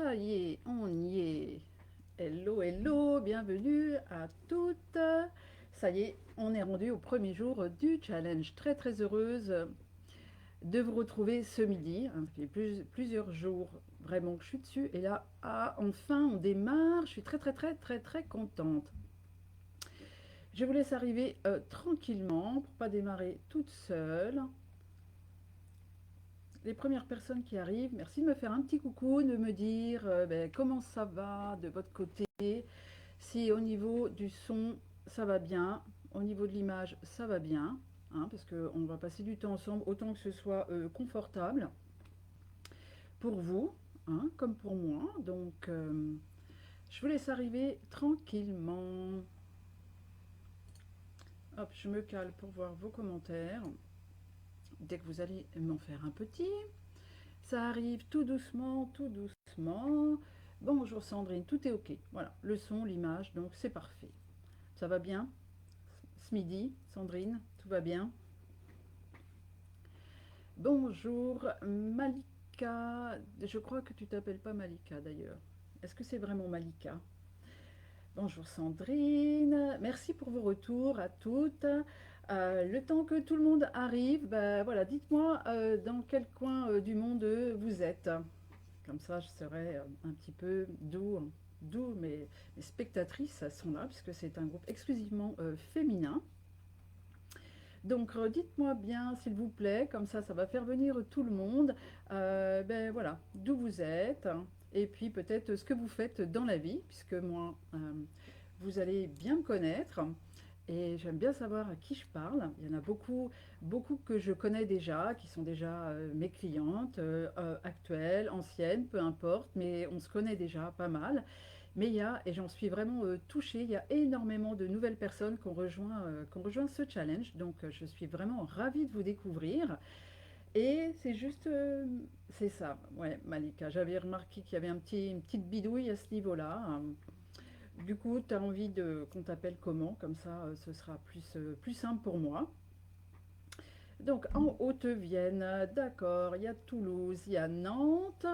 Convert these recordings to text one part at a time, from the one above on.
Ça y est, on y est. Hello, hello, bienvenue à toutes. Ça y est, on est rendu au premier jour du challenge. Très très heureuse de vous retrouver ce midi. Ça fait plusieurs jours vraiment que je suis dessus. Et là, enfin, on démarre. Je suis très très très très très contente. Je vous laisse arriver tranquillement pour pas démarrer toute seule. Les premières personnes qui arrivent, merci de me faire un petit coucou, de me dire comment ça va de votre côté. Si au niveau du son, ça va bien, au niveau de l'image, ça va bien, hein, parce qu'on va passer du temps ensemble, autant que ce soit confortable pour vous, hein, comme pour moi. Donc, je vous laisse arriver tranquillement. Hop, je me cale pour voir vos commentaires. Dès que vous allez m'en faire un petit, ça arrive tout doucement, tout doucement. Bonjour Sandrine, tout est ok. Voilà, le son, l'image, donc c'est parfait. Ça va bien ce midi, Sandrine, tout va bien? Bonjour Malika, je crois que tu t'appelles pas Malika d'ailleurs. Est-ce que c'est vraiment Malika? Bonjour Sandrine, merci pour vos retours à toutes. Le temps que tout le monde arrive, bah, voilà, dites-moi dans quel coin du monde vous êtes. Comme ça, je serai un petit peu d'où mes spectatrices sont là, puisque c'est un groupe exclusivement féminin. Donc dites-moi bien s'il vous plaît, comme ça va faire venir tout le monde. Ben voilà, d'où vous êtes, hein, et puis peut-être ce que vous faites dans la vie, puisque moi, vous allez bien me connaître. Et j'aime bien savoir à qui je parle. Il y en a beaucoup, beaucoup que je connais déjà, qui sont déjà mes clientes, actuelles, anciennes, peu importe, mais on se connaît déjà pas mal. Mais il y a, et j'en suis vraiment touchée, il y a énormément de nouvelles personnes qui ont rejoint ce challenge. Donc je suis vraiment ravie de vous découvrir. Et c'est juste, c'est ça, ouais, Malika. J'avais remarqué qu'il y avait une petite bidouille à ce niveau-là. Du coup, tu as envie qu'on t'appelle comment? Comme ça, ce sera plus simple pour moi. Donc en Haute-Vienne, d'accord, il y a Toulouse, il y a Nantes.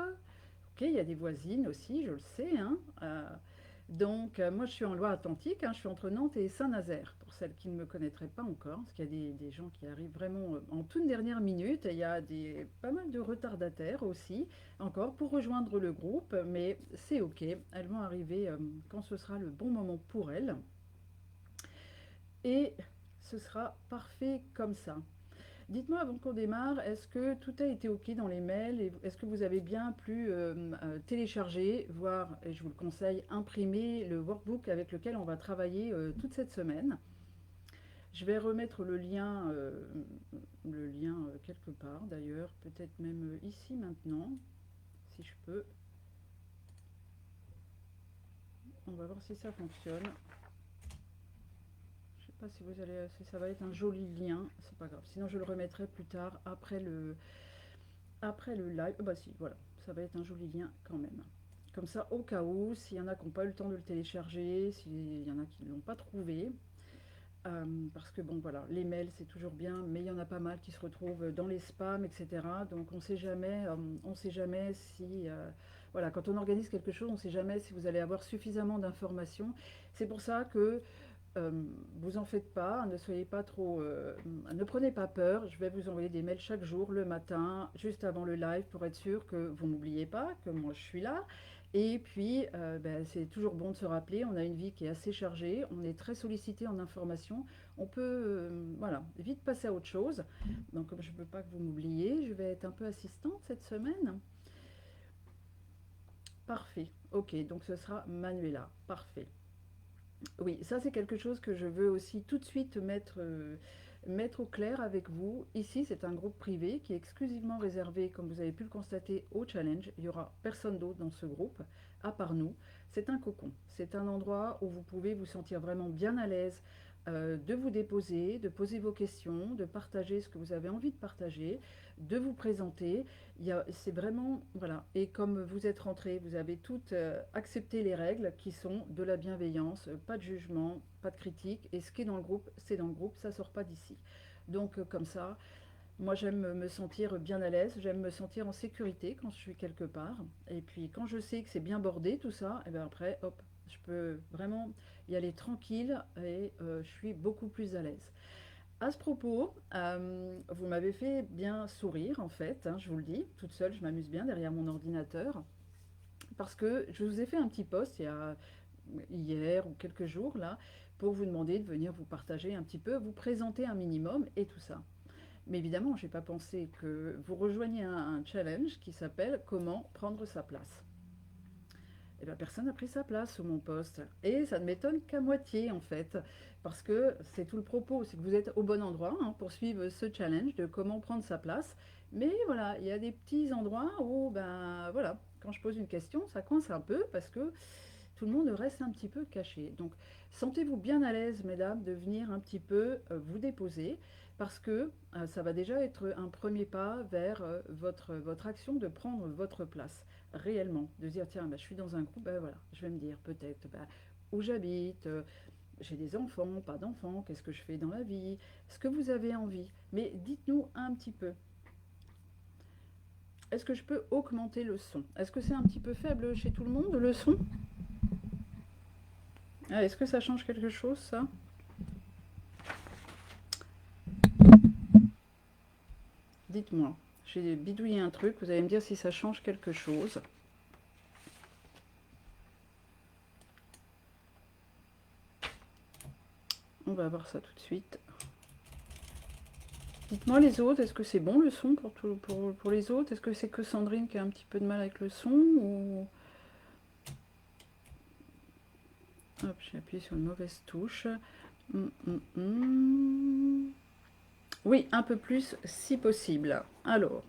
Ok, il y a des voisines aussi, je le sais, hein. Donc, moi, je suis en Loire-Atlantique, hein, je suis entre Nantes et Saint-Nazaire, pour celles qui ne me connaîtraient pas encore, parce qu'il y a des gens qui arrivent vraiment en toute dernière minute, et il y a pas mal de retardataires aussi, encore, pour rejoindre le groupe, mais c'est ok, elles vont arriver quand ce sera le bon moment pour elles, et ce sera parfait comme ça. Dites-moi avant qu'on démarre, est-ce que tout a été OK dans les mails et est-ce que vous avez bien pu télécharger, voire, et je vous le conseille, imprimer le workbook avec lequel on va travailler toute cette semaine? Je vais remettre le lien quelque part d'ailleurs, peut-être même ici maintenant, si je peux. On va voir si ça fonctionne. Je ne sais pas si ça va être un joli lien, c'est pas grave. Sinon je le remettrai plus tard après le live. Oh bah si, voilà, ça va être un joli lien quand même. Comme ça, au cas où, s'il y en a qui n'ont pas eu le temps de le télécharger, s'il y en a qui ne l'ont pas trouvé, parce que bon, voilà, les mails c'est toujours bien, mais il y en a pas mal qui se retrouvent dans les spams, etc. Donc on sait jamais si, voilà, quand on organise quelque chose, on ne sait jamais si vous allez avoir suffisamment d'informations. C'est pour ça que euh, vous en faites pas, ne soyez pas trop, ne prenez pas peur. Je vais vous envoyer des mails chaque jour, le matin, juste avant le live, pour être sûr que vous n'oubliez pas que moi je suis là. Et puis, c'est toujours bon de se rappeler, on a une vie qui est assez chargée, on est très sollicité en information, on peut, voilà, vite passer à autre chose. Donc, comme je ne veux pas que vous m'oubliez, je vais être un peu assistante cette semaine. Parfait. Ok, donc ce sera Manuela. Parfait. Oui, ça c'est quelque chose que je veux aussi tout de suite mettre au clair avec vous. Ici, c'est un groupe privé qui est exclusivement réservé, comme vous avez pu le constater, au challenge. Il n'y aura personne d'autre dans ce groupe, à part nous. C'est un cocon. C'est un endroit où vous pouvez vous sentir vraiment bien à l'aise, de vous déposer, de poser vos questions, de partager ce que vous avez envie de partager, de vous présenter. C'est vraiment, voilà. Et comme vous êtes rentrés, vous avez toutes accepté les règles qui sont de la bienveillance, pas de jugement, pas de critique. Et ce qui est dans le groupe, c'est dans le groupe, ça sort pas d'ici. Donc comme ça, Moi, j'aime me sentir bien à l'aise, j'aime me sentir en sécurité quand je suis quelque part. Et puis, quand je sais que c'est bien bordé, tout ça, et bien après, hop, je peux vraiment y aller tranquille et je suis beaucoup plus à l'aise. À ce propos, vous m'avez fait bien sourire, en fait, hein, je vous le dis, toute seule, je m'amuse bien derrière mon ordinateur, parce que je vous ai fait un petit post hier ou quelques jours, là, pour vous demander de venir vous partager un petit peu, vous présenter un minimum et tout ça. Mais évidemment, je n'ai pas pensé que vous rejoigniez un challenge qui s'appelle Comment prendre sa place. Et bien, personne n'a pris sa place sur mon poste. Et ça ne m'étonne qu'à moitié, en fait, parce que c'est tout le propos, c'est que vous êtes au bon endroit hein, pour suivre ce challenge de comment prendre sa place. Mais voilà, il y a des petits endroits où, ben voilà, quand je pose une question, ça coince un peu parce que tout le monde reste un petit peu caché. Donc, sentez-vous bien à l'aise, mesdames, de venir un petit peu vous déposer parce que ça va déjà être un premier pas vers votre action de prendre votre place réellement. De dire, tiens, bah, je suis dans un groupe, ben voilà, je vais me dire peut-être bah, où j'habite, j'ai des enfants, pas d'enfants, qu'est-ce que je fais dans la vie, ce que vous avez envie. Mais dites-nous un petit peu. Est-ce que je peux augmenter le son? Est-ce que c'est un petit peu faible chez tout le monde, le son? Ah, est-ce que ça change quelque chose, ça? Dites-moi. J'ai bidouillé un truc, vous allez me dire si ça change quelque chose. On va voir ça tout de suite. Dites-moi les autres, est-ce que c'est bon le son pour les autres? Est-ce que c'est que Sandrine qui a un petit peu de mal avec le son ou... Hop, j'ai appuyé sur une mauvaise touche. Hum. Oui, un peu plus si possible. Alors,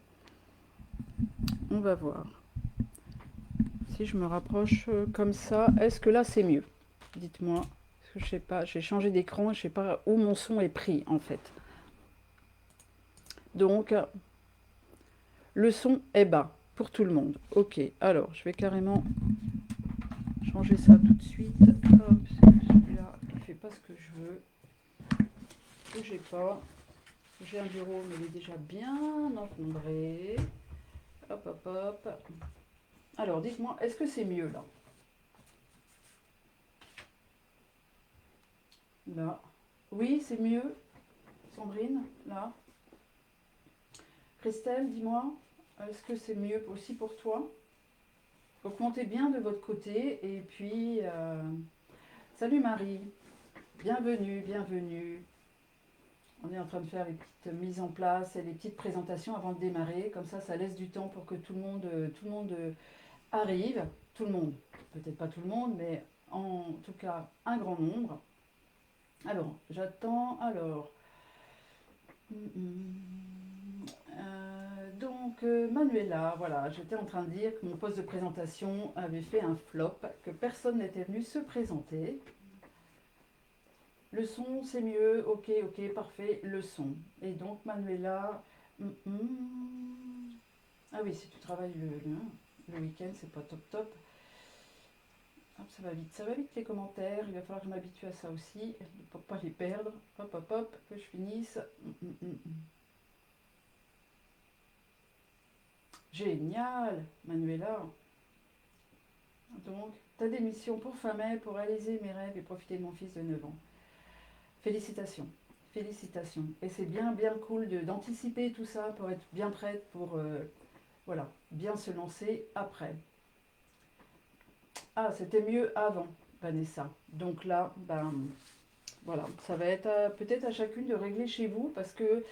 on va voir. Si je me rapproche comme ça, est-ce que là c'est mieux? Dites-moi. Parce que je sais pas, j'ai changé d'écran, je sais pas où mon son est pris en fait. Donc, le son est bas pour tout le monde. Ok, alors je vais carrément changer ça tout de suite. Hop, celui-là, il fait pas ce que je veux. Bougez pas. J'ai un bureau, mais il est déjà bien encombré. Hop, hop, hop. Alors, dites-moi, est-ce que c'est mieux là? Là. Oui, c'est mieux. Sandrine, là. Christelle, dis-moi, est-ce que c'est mieux aussi pour toi? Augmentez bien de votre côté. Et puis, salut Marie. Bienvenue, bienvenue. On est en train de faire les petites mises en place et les petites présentations avant de démarrer. Comme ça laisse du temps pour que tout le monde arrive. Tout le monde. Peut-être pas tout le monde, mais en tout cas un grand nombre. Alors, j'attends. Alors, Manuela, voilà, j'étais en train de dire que mon poste de présentation avait fait un flop, que personne n'était venu se présenter. Le son, c'est mieux, ok, ok, parfait, le son. Et donc, Manuela, ah oui, si tu travailles le week-end, c'est pas top top. Hop, ça va vite les commentaires, il va falloir que je m'habitue à ça aussi, pour pas les perdre. Hop, hop, hop, que je finisse. Génial, Manuela. Donc, ta démission pour fin mai, pour réaliser mes rêves et profiter de mon fils de 9 ans. Félicitations, félicitations. Et c'est bien, bien cool d'anticiper tout ça pour être bien prête pour, voilà, bien se lancer après. Ah, c'était mieux avant, Vanessa. Donc là, ben, voilà, ça va être peut-être à chacune de régler chez vous parce que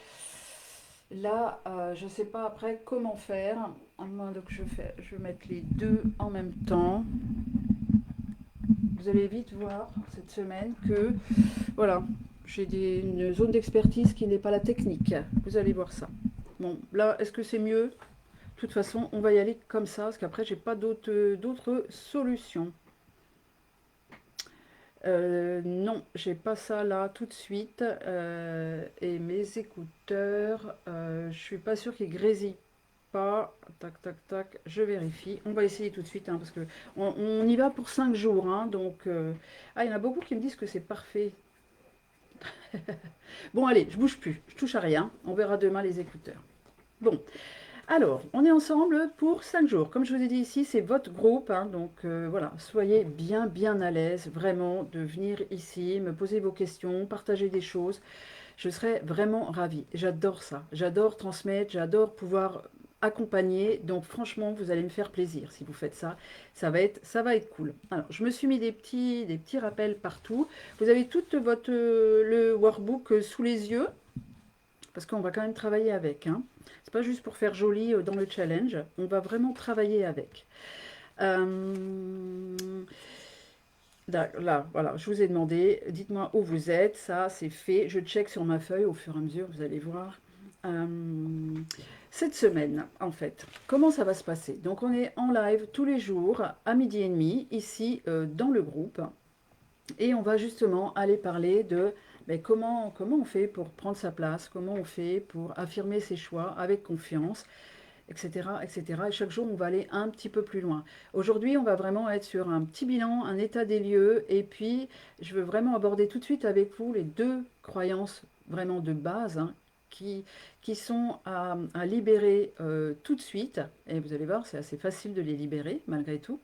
là, je ne sais pas après comment faire. Donc je vais mettre les deux en même temps. Vous allez vite voir cette semaine que, voilà, j'ai une zone d'expertise qui n'est pas la technique. Vous allez voir ça. Bon, là, est-ce que c'est mieux? De toute façon, on va y aller comme ça, parce qu'après, j'ai pas d'autres solutions. Non, j'ai pas ça là tout de suite. Et mes écouteurs, je suis pas sûre qu'ils grésillent pas. Tac, tac, tac, je vérifie. On va essayer tout de suite, hein, parce que on y va pour 5 jours. Hein, donc, ah, il y en a beaucoup qui me disent que c'est parfait. Bon, allez, je bouge plus, je touche à rien. On verra demain les écouteurs. Bon, alors, on est ensemble pour 5 jours. Comme je vous ai dit ici, c'est votre groupe, hein, donc voilà, soyez bien à l'aise, vraiment, de venir ici, me poser vos questions, partager des choses. Je serais vraiment ravie. J'adore ça. J'adore transmettre, j'adore pouvoir accompagner. Donc franchement, vous allez me faire plaisir si vous faites ça. Ça va être cool. Alors, je me suis mis des petits rappels partout. Vous avez tout le workbook sous les yeux parce qu'on va quand même travailler avec. Hein. C'est pas juste pour faire joli dans le challenge. On va vraiment travailler avec. Euh, Là, voilà, je vous ai demandé, dites-moi où vous êtes, ça c'est fait, je check sur ma feuille au fur et à mesure, vous allez voir. Euh, cette semaine, en fait, comment ça va se passer? Donc on est en live tous les jours à 12h30, ici dans le groupe, et on va justement aller parler de mais comment on fait pour prendre sa place, comment on fait pour affirmer ses choix avec confiance, etc., etc. Et chaque jour, on va aller un petit peu plus loin. Aujourd'hui, on va vraiment être sur un petit bilan, un état des lieux, et puis je veux vraiment aborder tout de suite avec vous les deux croyances vraiment de base hein, qui, qui sont à libérer tout de suite, et vous allez voir, c'est assez facile de les libérer malgré tout,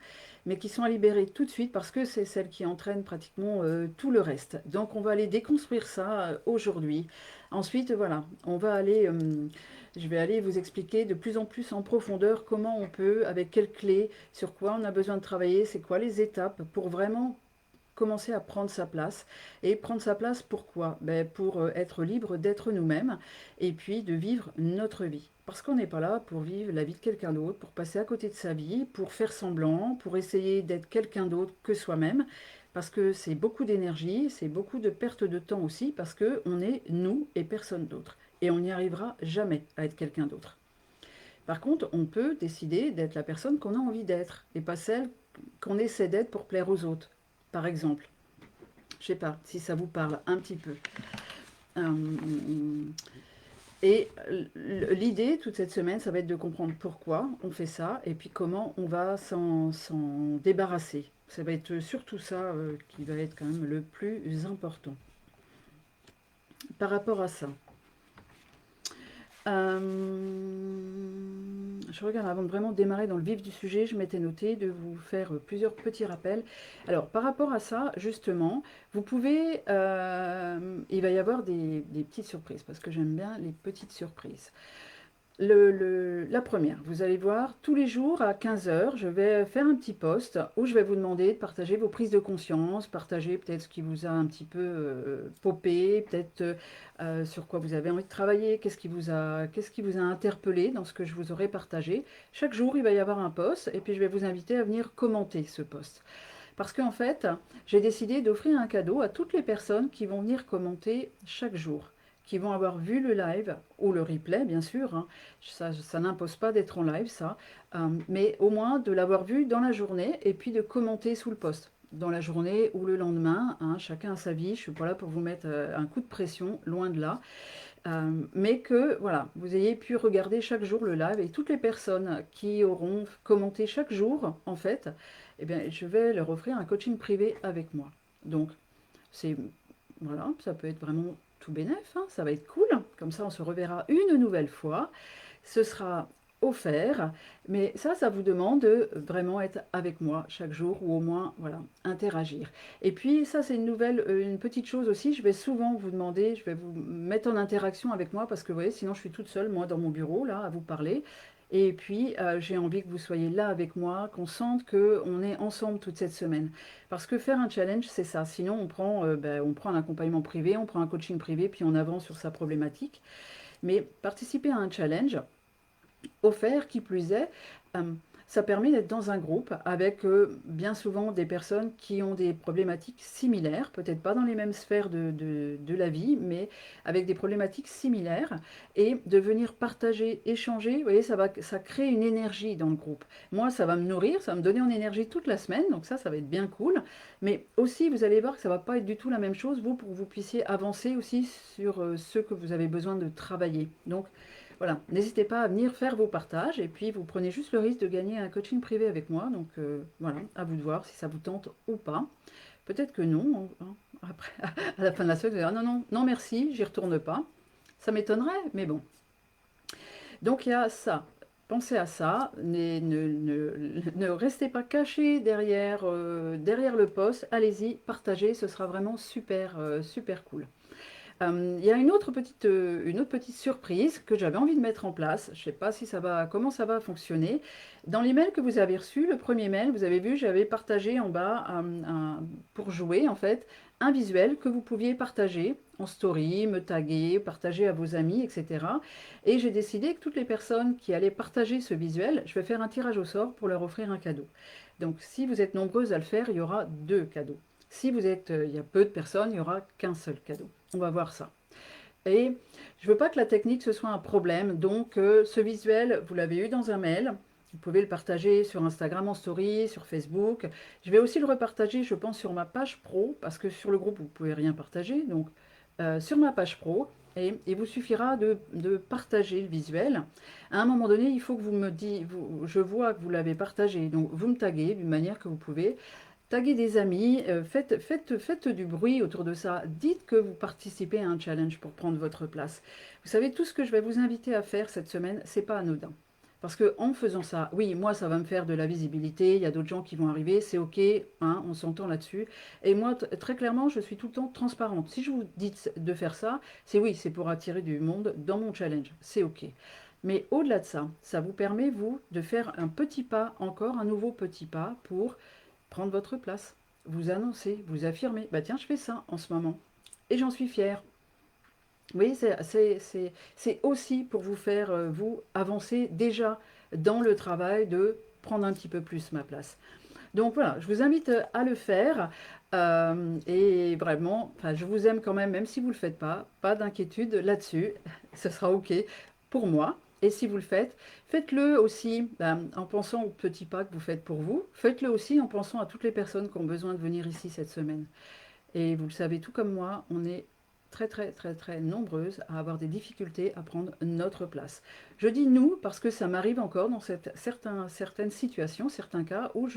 mais qui sont à libérer tout de suite parce que c'est celles qui entraînent pratiquement tout le reste. Donc on va aller déconstruire ça aujourd'hui. Ensuite, voilà, on va aller je vais aller vous expliquer de plus en plus en profondeur comment on peut, avec quelles clés, sur quoi on a besoin de travailler, c'est quoi les étapes pour vraiment commencer à prendre sa place. Et prendre sa place, pourquoi? Ben, pour être libre d'être nous-mêmes et puis de vivre notre vie. Parce qu'on n'est pas là pour vivre la vie de quelqu'un d'autre, pour passer à côté de sa vie, pour faire semblant, pour essayer d'être quelqu'un d'autre que soi-même. Parce que c'est beaucoup d'énergie, c'est beaucoup de perte de temps aussi, parce qu'on est nous et personne d'autre. Et on n'y arrivera jamais à être quelqu'un d'autre. Par contre, on peut décider d'être la personne qu'on a envie d'être, et pas celle qu'on essaie d'être pour plaire aux autres. Par exemple, je sais pas si ça vous parle un petit peu. Euh, et l'idée toute cette semaine, ça va être de comprendre pourquoi on fait ça et puis comment on va s'en débarrasser. Ça va être surtout ça qui va être quand même le plus important. Par rapport à ça, je regarde avant de vraiment démarrer dans le vif du sujet, je m'étais noté de vous faire plusieurs petits rappels. Alors, par rapport à ça, justement, vous pouvez, il va y avoir des petites surprises, parce que j'aime bien les petites surprises. La première, vous allez voir, tous les jours à 15 heures, je vais faire un petit post où je vais vous demander de partager vos prises de conscience, partager peut-être ce qui vous a un petit peu popé, peut-être sur quoi vous avez envie de travailler, qu'est-ce qui vous a interpellé dans ce que je vous aurais partagé. Chaque jour, il va y avoir un post et puis je vais vous inviter à venir commenter ce post. Parce qu'en fait, j'ai décidé d'offrir un cadeau à toutes les personnes qui vont venir commenter chaque jour, qui vont avoir vu le live ou le replay, bien sûr. Hein. Ça n'impose pas d'être en live, ça. Mais au moins de l'avoir vu dans la journée et puis de commenter sous le post. Dans la journée ou le lendemain, hein, chacun a sa vie. Je ne suis pas là pour vous mettre un coup de pression, loin de là. Mais que voilà, vous ayez pu regarder chaque jour le live et toutes les personnes qui auront commenté chaque jour, en fait, eh bien, je vais leur offrir un coaching privé avec moi. Donc, c'est voilà, ça peut être vraiment tout bénef, hein, ça va être cool. Comme ça, on se reverra une nouvelle fois. Ce sera offert, mais ça vous demande de vraiment être avec moi chaque jour ou au moins voilà interagir. Et puis ça c'est une petite chose aussi. Je vais souvent vous demander, je vais vous mettre en interaction avec moi parce que vous voyez, sinon je suis toute seule moi dans mon bureau là à vous parler. Et puis j'ai envie que vous soyez là avec moi, qu'on sente que on est ensemble toute cette semaine. Parce que faire un challenge c'est ça. Sinon on prend un accompagnement privé, on prend un coaching privé, puis on avance sur sa problématique. Mais participer à un challenge offert, qui plus est, euh, ça permet d'être dans un groupe avec bien souvent des personnes qui ont des problématiques similaires, peut-être pas dans les mêmes sphères de la vie, mais avec des problématiques similaires, et de venir partager, échanger, vous voyez, ça crée une énergie dans le groupe. Moi, ça va me nourrir, ça va me donner en énergie toute la semaine, donc ça va être bien cool, mais aussi, vous allez voir que ça va pas être du tout la même chose, vous, pour que vous puissiez avancer aussi sur ce que vous avez besoin de travailler. Donc, voilà, n'hésitez pas à venir faire vos partages et puis vous prenez juste le risque de gagner un coaching privé avec moi. Donc voilà, à vous de voir si ça vous tente ou pas. Peut-être que non, hein. Après, à la fin de la semaine, vous allez dire, ah non, non, non, merci, j'y retourne pas. Ça m'étonnerait, mais bon. Donc il y a ça. Pensez à ça. Ne restez pas caché derrière, derrière le poste. Allez-y, partagez. Ce sera vraiment super, super cool. Il y a une autre petite surprise que j'avais envie de mettre en place. Je ne sais pas si ça va, comment ça va fonctionner. Dans l'email que vous avez reçu, le premier mail, vous avez vu, j'avais partagé en bas pour jouer en fait un visuel que vous pouviez partager en story, me taguer, partager à vos amis, etc. Et j'ai décidé que toutes les personnes qui allaient partager ce visuel, je vais faire un tirage au sort pour leur offrir un cadeau. Donc si vous êtes nombreuses à le faire, il y aura 2 cadeaux. Si vous êtes, il y a peu de personnes, il n'y aura qu'un seul cadeau. On va voir ça. Et je ne veux pas que la technique ce soit un problème. Donc ce visuel, vous l'avez eu dans un mail. Vous pouvez le partager sur Instagram en story, sur Facebook. Je vais aussi le repartager, je pense, sur ma page pro, parce que sur le groupe, vous ne pouvez rien partager. Donc sur ma page pro, et il vous suffira de partager le visuel. À un moment donné, il faut que vous me dites, je vois que vous l'avez partagé, donc vous me taguez d'une manière que vous pouvez. Taguez des amis, faites du bruit autour de ça. Dites que vous participez à un challenge pour prendre votre place. Vous savez, tout ce que je vais vous inviter à faire cette semaine, c'est pas anodin. Parce que en faisant ça, oui, moi, ça va me faire de la visibilité. Il y a d'autres gens qui vont arriver, c'est ok, hein, on s'entend là-dessus. Et moi, très clairement, je suis tout le temps transparente. Si je vous dis de faire ça, c'est oui, c'est pour attirer du monde dans mon challenge. C'est ok. Mais au-delà de ça, ça vous permet, vous, de faire un petit pas, encore un nouveau petit pas pour prendre votre place, vous annoncer, vous affirmer, bah tiens, je fais ça en ce moment. Et j'en suis fière. Oui, c'est aussi pour vous faire, vous, avancer déjà dans le travail de prendre un petit peu plus ma place. Donc voilà, je vous invite à le faire. Et vraiment, enfin, je vous aime quand même si vous ne le faites pas. Pas d'inquiétude là-dessus. Ce sera OK pour moi. Et si vous le faites, faites-le aussi en pensant aux petits pas que vous faites pour vous. Faites-le aussi en pensant à toutes les personnes qui ont besoin de venir ici cette semaine. Et vous le savez, tout comme moi, on est très très très très nombreuses à avoir des difficultés à prendre notre place. Je dis nous parce que ça m'arrive encore dans certaines situations, certains cas où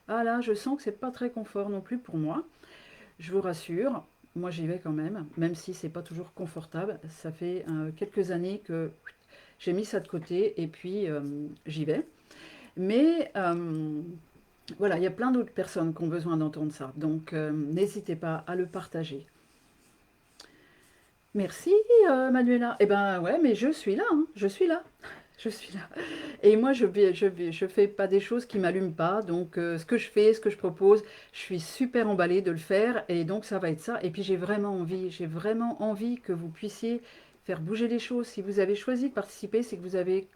ah là, je sens que c'est pas très confort non plus pour moi. Je vous rassure, moi j'y vais quand même si c'est pas toujours confortable. Ça fait quelques années que j'ai mis ça de côté et puis j'y vais. Mais voilà, il y a plein d'autres personnes qui ont besoin d'entendre ça. Donc n'hésitez pas à le partager. Merci Manuela. Eh ben ouais, mais je suis là, hein. Je suis là. Je suis là. Et moi, je fais pas des choses qui m'allument pas. Donc, ce que je fais, ce que je propose, je suis super emballée de le faire. Et donc, ça va être ça. Et puis, j'ai vraiment envie que vous puissiez faire bouger les choses. Si vous avez choisi de participer, c'est que vous avez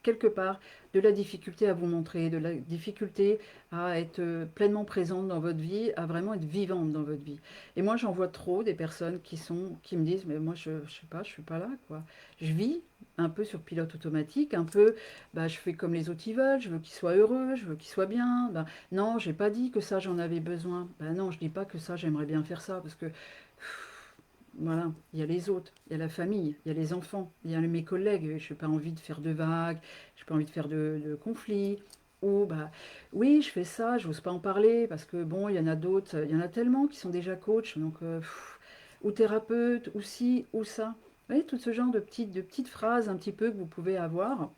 quelque part de la difficulté à vous montrer, de la difficulté à être pleinement présente dans votre vie, à vraiment être vivante dans votre vie. Et moi, j'en vois trop des personnes qui me disent, mais moi, je sais pas, je suis pas là, quoi. Je vis un peu sur pilote automatique, un peu, bah, je fais comme les autres ils veulent, je veux qu'ils soient heureux, je veux qu'ils soient bien. Bah, non, j'ai pas dit que ça, j'en avais besoin. Bah, non, je dis pas que ça, j'aimerais bien faire ça, parce que voilà, il y a les autres, il y a la famille, il y a les enfants, il y a mes collègues. Je n'ai pas envie de faire de vagues, je n'ai pas envie de faire de conflits. Ou bah oui, je fais ça, je n'ose pas en parler parce que bon, il y en a d'autres, il y en a tellement qui sont déjà coachs, donc ou thérapeutes, ou ci, ou ça. Vous voyez, tout ce genre de petites phrases un petit peu que vous pouvez avoir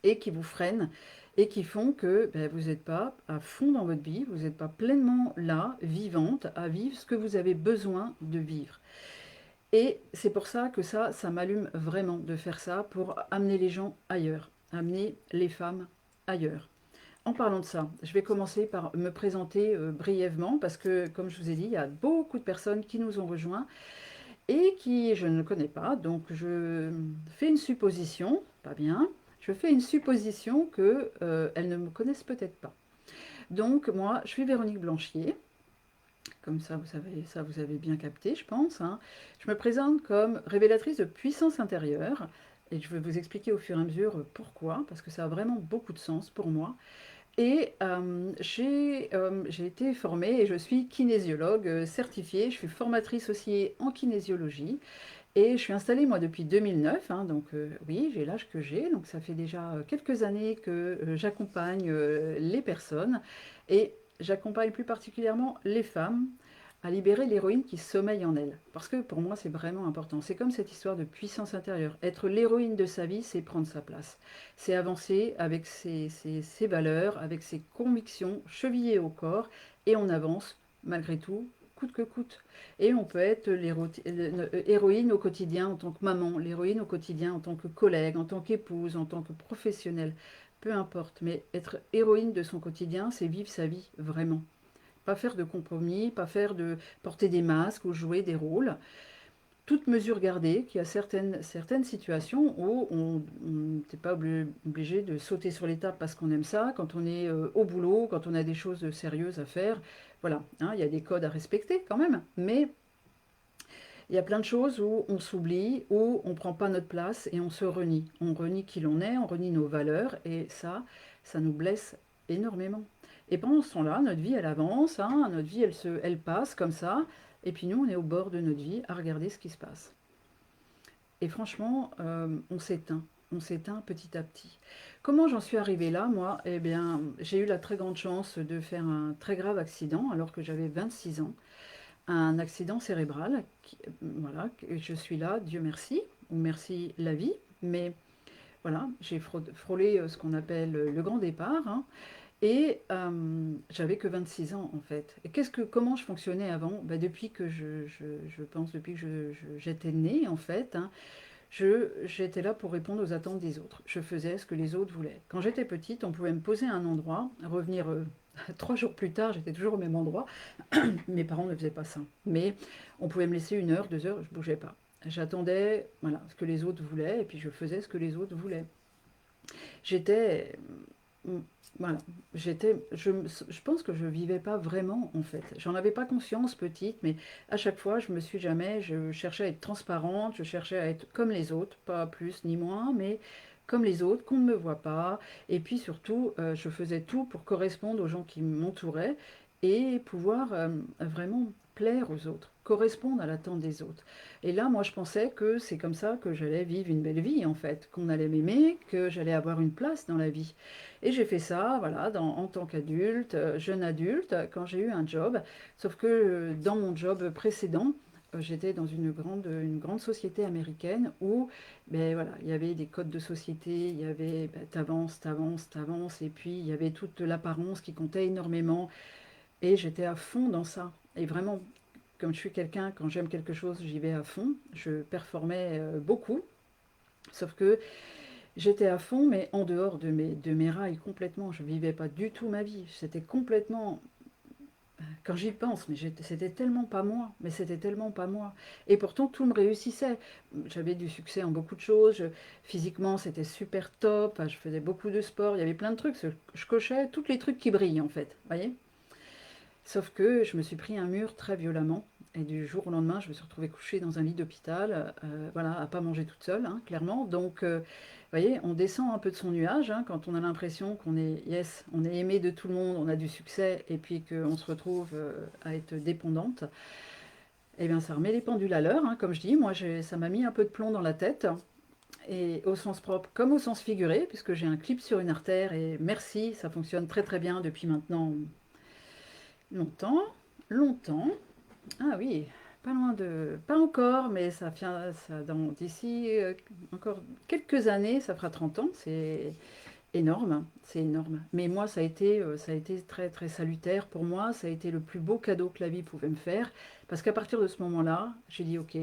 et qui vous freinent et qui font que ben, vous n'êtes pas à fond dans votre vie, vous n'êtes pas pleinement là, vivante, à vivre ce que vous avez besoin de vivre. Et c'est pour ça que ça m'allume vraiment de faire ça pour amener les gens ailleurs, amener les femmes ailleurs. En parlant de ça, je vais commencer par me présenter brièvement parce que, comme je vous ai dit, il y a beaucoup de personnes qui nous ont rejoints et qui je ne connais pas. Donc, je fais une supposition, pas bien, je fais une supposition qu'elles ne me connaissent peut-être pas. Donc, moi, je suis Véronique Blanchier. Comme ça vous avez bien capté, je pense, hein. Je me présente comme révélatrice de puissance intérieure et je vais vous expliquer au fur et à mesure pourquoi, parce que ça a vraiment beaucoup de sens pour moi. Et j'ai été formée et je suis kinésiologue certifiée. Je suis formatrice aussi en kinésiologie et je suis installée moi depuis 2009, hein, donc oui, j'ai l'âge que j'ai, donc ça fait déjà quelques années que j'accompagne les personnes et j'accompagne plus particulièrement les femmes à libérer l'héroïne qui sommeille en elles. Parce que pour moi, c'est vraiment important. C'est comme cette histoire de puissance intérieure. Être l'héroïne de sa vie, c'est prendre sa place. C'est avancer avec ses valeurs, avec ses convictions, chevillées au corps, et on avance malgré tout, coûte que coûte. Et on peut être l'héroïne au quotidien en tant que maman, l'héroïne au quotidien en tant que collègue, en tant qu'épouse, en tant que professionnelle. Peu importe, mais être héroïne de son quotidien, c'est vivre sa vie vraiment. Pas faire de compromis, pas faire de porter des masques ou jouer des rôles. Toute mesure gardée, qu'il y a certaines situations où on n'est pas obligé de sauter sur l'étape parce qu'on aime ça, quand on est au boulot, quand on a des choses sérieuses à faire. Voilà, hein, il y a des codes à respecter quand même, mais il y a plein de choses où on s'oublie, où on ne prend pas notre place et on se renie. On renie qui l'on est, on renie nos valeurs et ça nous blesse énormément. Et pendant ce temps-là, notre vie, elle avance, hein, notre vie, elle passe comme ça. Et puis nous, on est au bord de notre vie à regarder ce qui se passe. Et franchement, on s'éteint. On s'éteint petit à petit. Comment j'en suis arrivée là, moi? Eh bien, j'ai eu la très grande chance de faire un très grave accident alors que j'avais 26 ans, un accident cérébral. Voilà, je suis là, Dieu merci, ou merci la vie, mais voilà, j'ai frôlé ce qu'on appelle le grand départ, hein, et j'avais que 26 ans en fait. Et comment je fonctionnais avant? Ben, depuis que je pense, depuis que j'étais née en fait, hein, j'étais là pour répondre aux attentes des autres. Je faisais ce que les autres voulaient. Quand j'étais petite, on pouvait me poser à un endroit, revenir 3 jours plus tard, j'étais toujours au même endroit. Mes parents ne faisaient pas ça. Mais on pouvait me laisser 1 heure, 2 heures, je ne bougeais pas. J'attendais voilà, ce que les autres voulaient et puis je faisais ce que les autres voulaient. J'étais. mm, Voilà, je pense que je vivais pas vraiment en fait. J'en avais pas conscience petite, mais à chaque fois, je cherchais à être transparente, je cherchais à être comme les autres, pas plus ni moins, mais comme les autres, qu'on ne me voit pas. Et puis surtout, je faisais tout pour correspondre aux gens qui m'entouraient et pouvoir vraiment plaire aux autres, correspondre à l'attente des autres. Et là, moi, je pensais que c'est comme ça que j'allais vivre une belle vie, en fait, qu'on allait m'aimer, que j'allais avoir une place dans la vie. Et j'ai fait ça, voilà, en tant qu'adulte, jeune adulte, quand j'ai eu un job. Sauf que dans mon job précédent, j'étais dans une grande société américaine où, ben voilà, il y avait des codes de société, il y avait, ben, t'avances, t'avances, t'avances, et puis il y avait toute l'apparence qui comptait énormément. Et j'étais à fond dans ça. Et vraiment, comme je suis quelqu'un, quand j'aime quelque chose, j'y vais à fond. Je performais beaucoup. Sauf que j'étais à fond, mais en dehors de mes rails complètement. Je ne vivais pas du tout ma vie. C'était complètement. Quand j'y pense, mais c'était tellement pas moi. Mais c'était tellement pas moi. Et pourtant, tout me réussissait. J'avais du succès en beaucoup de choses. Physiquement, c'était super top. Je faisais beaucoup de sport. Il y avait plein de trucs. Je cochais tous les trucs qui brillent, en fait. Vous voyez. Sauf que je me suis pris un mur très violemment. Et du jour au lendemain, je me suis retrouvée couchée dans un lit d'hôpital, voilà, à pas manger toute seule, hein, clairement. Donc, vous voyez, on descend un peu de son nuage hein, quand on a l'impression qu'on est, yes, on est aimé de tout le monde, on a du succès, et puis qu'on se retrouve à être dépendante. Eh bien, ça remet les pendules à l'heure, hein, comme je dis. Moi, ça m'a mis un peu de plomb dans la tête, et au sens propre comme au sens figuré, puisque j'ai un clip sur une artère, et merci, ça fonctionne très très bien depuis maintenant longtemps, longtemps. Ah oui, pas loin de... Pas encore, mais ça vient, d'ici encore quelques années, ça fera 30 ans, c'est énorme, c'est énorme. Mais moi, ça a été très très salutaire pour moi, ça a été le plus beau cadeau que la vie pouvait me faire, parce qu'à partir de ce moment-là, j'ai dit, ok,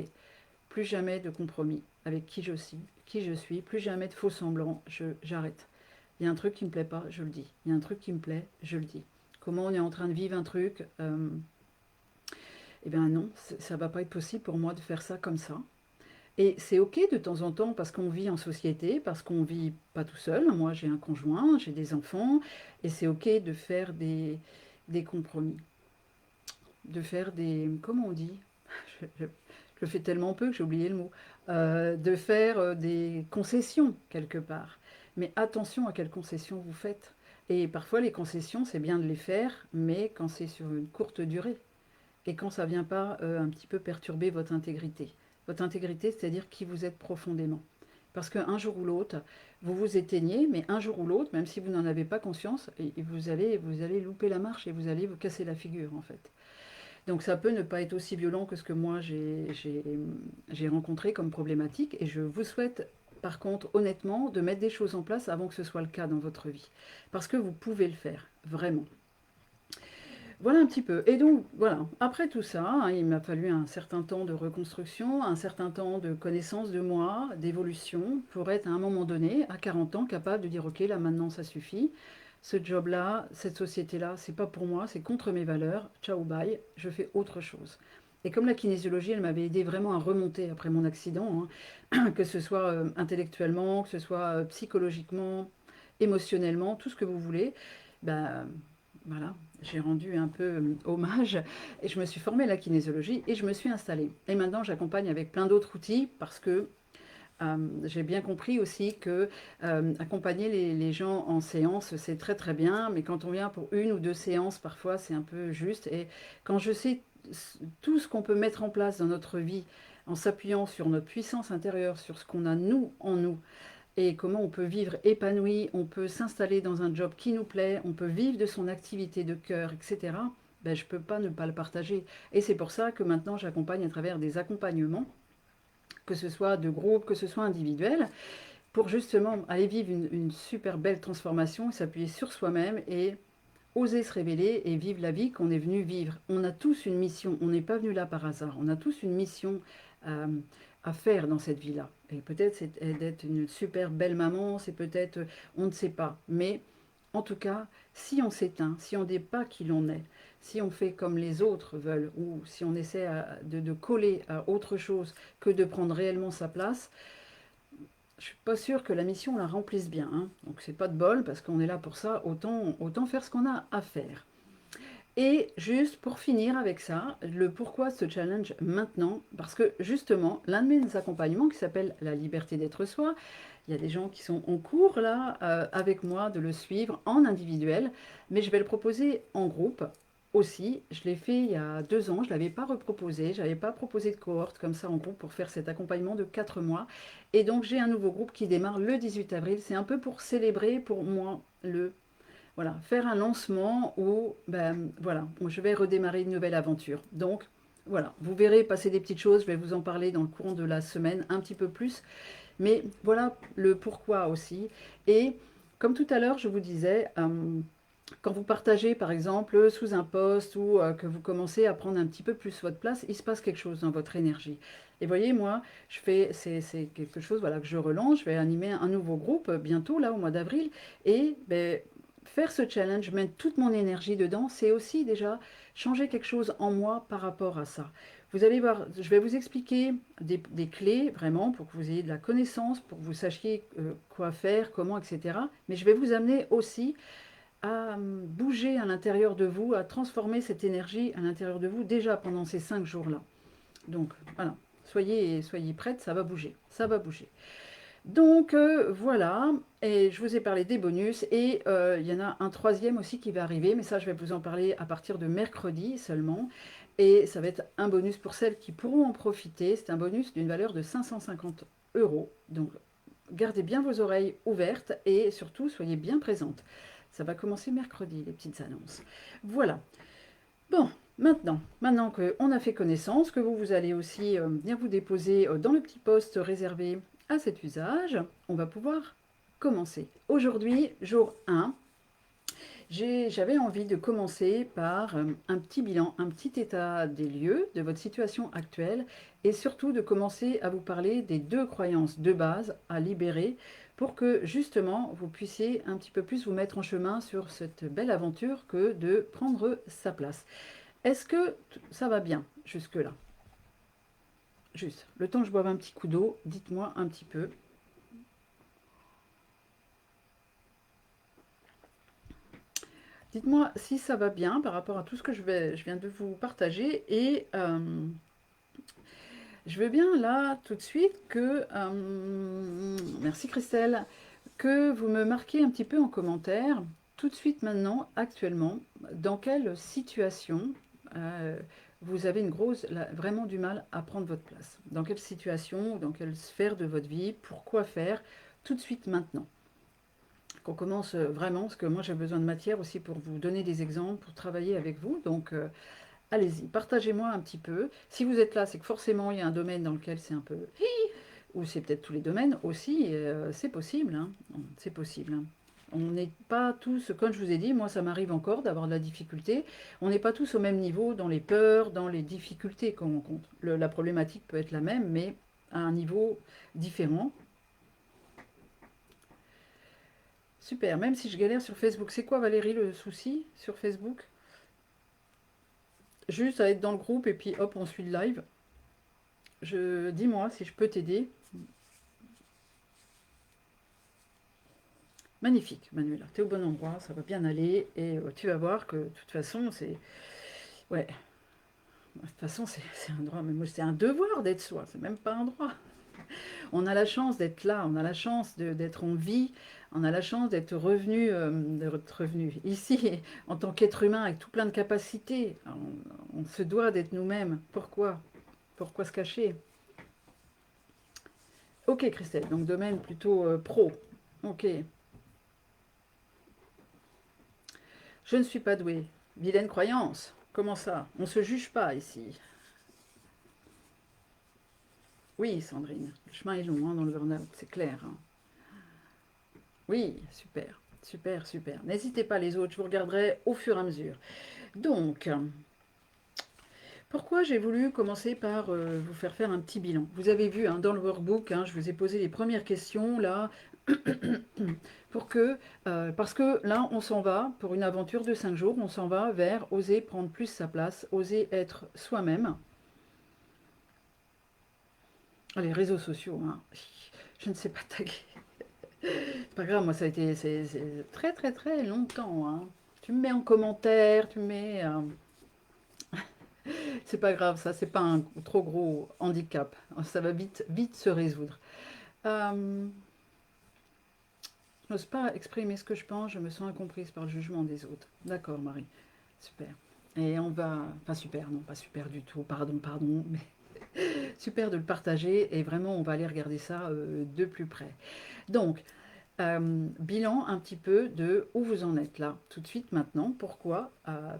plus jamais de compromis avec qui je suis, plus jamais de faux semblants, j'arrête. Il y a un truc qui me plaît pas, je le dis. Il y a un truc qui me plaît, je le dis. Comment on est en train de vivre un truc, eh bien non, ça va pas être possible pour moi de faire ça comme ça. Et c'est ok de temps en temps parce qu'on vit en société, parce qu'on vit pas tout seul. Moi, j'ai un conjoint, j'ai des enfants, et c'est ok de faire des compromis, de faire des, comment on dit? Je le fais tellement peu que j'ai oublié le mot. De faire des concessions quelque part. Mais attention à quelles concessions vous faites. Et parfois, les concessions, c'est bien de les faire, mais quand c'est sur une courte durée. Et quand ça vient pas un petit peu perturber votre intégrité. Votre intégrité, c'est-à-dire qui vous êtes profondément. Parce qu'un jour ou l'autre, vous vous éteignez, mais un jour ou l'autre, même si vous n'en avez pas conscience, et vous allez louper la marche et vous allez vous casser la figure en fait. Donc ça peut ne pas être aussi violent que ce que moi j'ai rencontré comme problématique. Et je vous souhaite par contre honnêtement de mettre des choses en place avant que ce soit le cas dans votre vie. Parce que vous pouvez le faire, vraiment. Voilà un petit peu. Et donc, voilà, après tout ça, hein, il m'a fallu un certain temps de reconstruction, un certain temps de connaissance de moi, d'évolution, pour être à un moment donné, à 40 ans, capable de dire, OK, là maintenant ça suffit. Ce job-là, cette société-là, c'est pas pour moi, c'est contre mes valeurs. Ciao, bye, je fais autre chose. Et comme la kinésiologie, elle m'avait aidé vraiment à remonter après mon accident, hein, que ce soit intellectuellement, que ce soit psychologiquement, émotionnellement, tout ce que vous voulez, ben, voilà, j'ai rendu un peu hommage et je me suis formée à la kinésiologie et je me suis installée. Et maintenant, j'accompagne avec plein d'autres outils parce que j'ai bien compris aussi que accompagner les gens en séance, c'est très très bien, mais quand on vient pour une ou deux séances, parfois c'est un peu juste. Et quand je sais tout ce qu'on peut mettre en place dans notre vie en s'appuyant sur notre puissance intérieure, sur ce qu'on a nous en nous, et comment on peut vivre épanoui, on peut s'installer dans un job qui nous plaît, on peut vivre de son activité de cœur, etc., ben, je ne peux pas ne pas le partager. Et c'est pour ça que maintenant j'accompagne à travers des accompagnements, que ce soit de groupe, que ce soit individuel, pour justement aller vivre une super belle transformation, s'appuyer sur soi-même et oser se révéler et vivre la vie qu'on est venu vivre. On a tous une mission, on n'est pas venu là par hasard, on a tous une mission euh, à faire dans cette vie-là. Et peut-être c'est d'être une super belle maman, c'est peut-être, on ne sait pas. Mais en tout cas, si on s'éteint, si on n'est pas qui l'on est, si on fait comme les autres veulent, ou si on essaie de coller à autre chose que de prendre réellement sa place, je suis pas sûre que la mission la remplisse bien, hein. Donc c'est pas de bol parce qu'on est là pour ça, autant faire ce qu'on a à faire. Et juste pour finir avec ça, le pourquoi ce challenge maintenant, parce que justement, l'un de mes accompagnements qui s'appelle La liberté d'être soi, il y a des gens qui sont en cours là avec moi de le suivre en individuel, mais je vais le proposer en groupe aussi. Je l'ai fait il y a 2 ans, je ne l'avais pas reproposé, je n'avais pas proposé de cohorte comme ça en groupe pour faire cet accompagnement de 4 mois. Et donc j'ai un nouveau groupe qui démarre le 18 avril. C'est un peu pour célébrer pour moi le voilà, faire un lancement où, ben, voilà, où je vais redémarrer une nouvelle aventure. Donc, voilà, vous verrez passer des petites choses, je vais vous en parler dans le courant de la semaine un petit peu plus. Mais voilà le pourquoi aussi. Et comme tout à l'heure, je vous disais, quand vous partagez par exemple sous un post ou que vous commencez à prendre un petit peu plus votre place, il se passe quelque chose dans votre énergie. Et voyez, moi, c'est quelque chose voilà, que je relance, je vais animer un nouveau groupe bientôt, là, au mois d'avril. Et ben, faire ce challenge, mettre toute mon énergie dedans, c'est aussi déjà changer quelque chose en moi par rapport à ça. Vous allez voir, je vais vous expliquer des clés vraiment pour que vous ayez de la connaissance, pour que vous sachiez quoi faire, comment, etc. Mais je vais vous amener aussi à bouger à l'intérieur de vous, à transformer cette énergie à l'intérieur de vous déjà pendant ces 5 jours-là. Donc voilà, soyez prêtes, ça va bouger, ça va bouger. Donc voilà, et je vous ai parlé des bonus et il y en a un troisième aussi qui va arriver, mais ça je vais vous en parler à partir de mercredi seulement. Et ça va être un bonus pour celles qui pourront en profiter. C'est un bonus d'une valeur de 550 euros. Donc gardez bien vos oreilles ouvertes et surtout soyez bien présentes. Ça va commencer mercredi, les petites annonces. Voilà. Bon, maintenant qu'on a fait connaissance, que vous allez aussi venir vous déposer dans le petit poste réservé à cet usage, on va pouvoir commencer. Aujourd'hui, jour 1, j'avais envie de commencer par un petit bilan, un petit état des lieux de votre situation actuelle et surtout de commencer à vous parler des 2 croyances de base à libérer pour que justement vous puissiez un petit peu plus vous mettre en chemin sur cette belle aventure que de prendre sa place. Est-ce que ça va bien jusque-là? Juste, le temps que je boive un petit coup d'eau, dites-moi un petit peu. Dites-moi si ça va bien par rapport à tout ce que je viens de vous partager. Et je veux bien là tout de suite que... merci Christelle, que vous me marquiez un petit peu en commentaire, tout de suite maintenant, actuellement, dans quelle situation vous avez vraiment du mal à prendre votre place. Dans quelle situation, dans quelle sphère de votre vie, pourquoi faire tout de suite maintenant. Qu'on commence vraiment, parce que moi j'ai besoin de matière aussi pour vous donner des exemples, pour travailler avec vous. Donc allez-y, partagez-moi un petit peu. Si vous êtes là, c'est que forcément il y a un domaine dans lequel c'est un peu... Ou c'est peut-être tous les domaines aussi, c'est possible, hein. C'est possible, hein. On n'est pas tous, comme je vous ai dit, moi ça m'arrive encore d'avoir de la difficulté. On n'est pas tous au même niveau dans les peurs, dans les difficultés qu'on rencontre. La problématique peut être la même, mais à un niveau différent. Super, même si je galère sur Facebook. C'est quoi Valérie le souci sur Facebook? Juste à être dans le groupe et puis hop, on suit le live. Dis-moi si je peux t'aider. Magnifique, Manuela. Tu es au bon endroit, ça va bien aller. Et tu vas voir que de toute façon, c'est. Ouais, de toute façon, c'est un droit. Mais moi, c'est un devoir d'être soi. C'est même pas un droit. On a la chance d'être là, on a la chance d'être en vie, on a la chance d'être revenu ici en tant qu'être humain avec tout plein de capacités. On se doit d'être nous-mêmes. Pourquoi? Pourquoi se cacher? Ok, Christelle, donc domaine plutôt pro. Ok. Je ne suis pas douée. Vilaine croyance. Comment ça? On ne se juge pas ici. Oui, Sandrine, le chemin est long hein, dans le burn-out, c'est clair, hein. Oui, super, super, super. N'hésitez pas les autres, je vous regarderai au fur et à mesure. Donc, pourquoi j'ai voulu commencer par vous faire un petit bilan? Vous avez vu hein, dans le workbook, hein, je vous ai posé les premières questions là, parce que là, on s'en va pour une aventure de 5 jours, on s'en va vers oser prendre plus sa place, oser être soi-même. Les réseaux sociaux, hein, je ne sais pas taguer. C'est pas grave, moi ça a été c'est très très très longtemps, hein. Tu me mets en commentaire, tu me mets... c'est pas grave, ça, c'est pas un trop gros handicap. Ça va vite, vite se résoudre. Euh, je n'ose pas exprimer ce que je pense, je me sens incomprise par le jugement des autres. D'accord, Marie. Super. Et on va... Pas super, non, pas super du tout. Pardon, pardon. Mais super de le partager. Et vraiment, on va aller regarder ça de plus près. Donc, bilan un petit peu de où vous en êtes là, tout de suite maintenant. Pourquoi?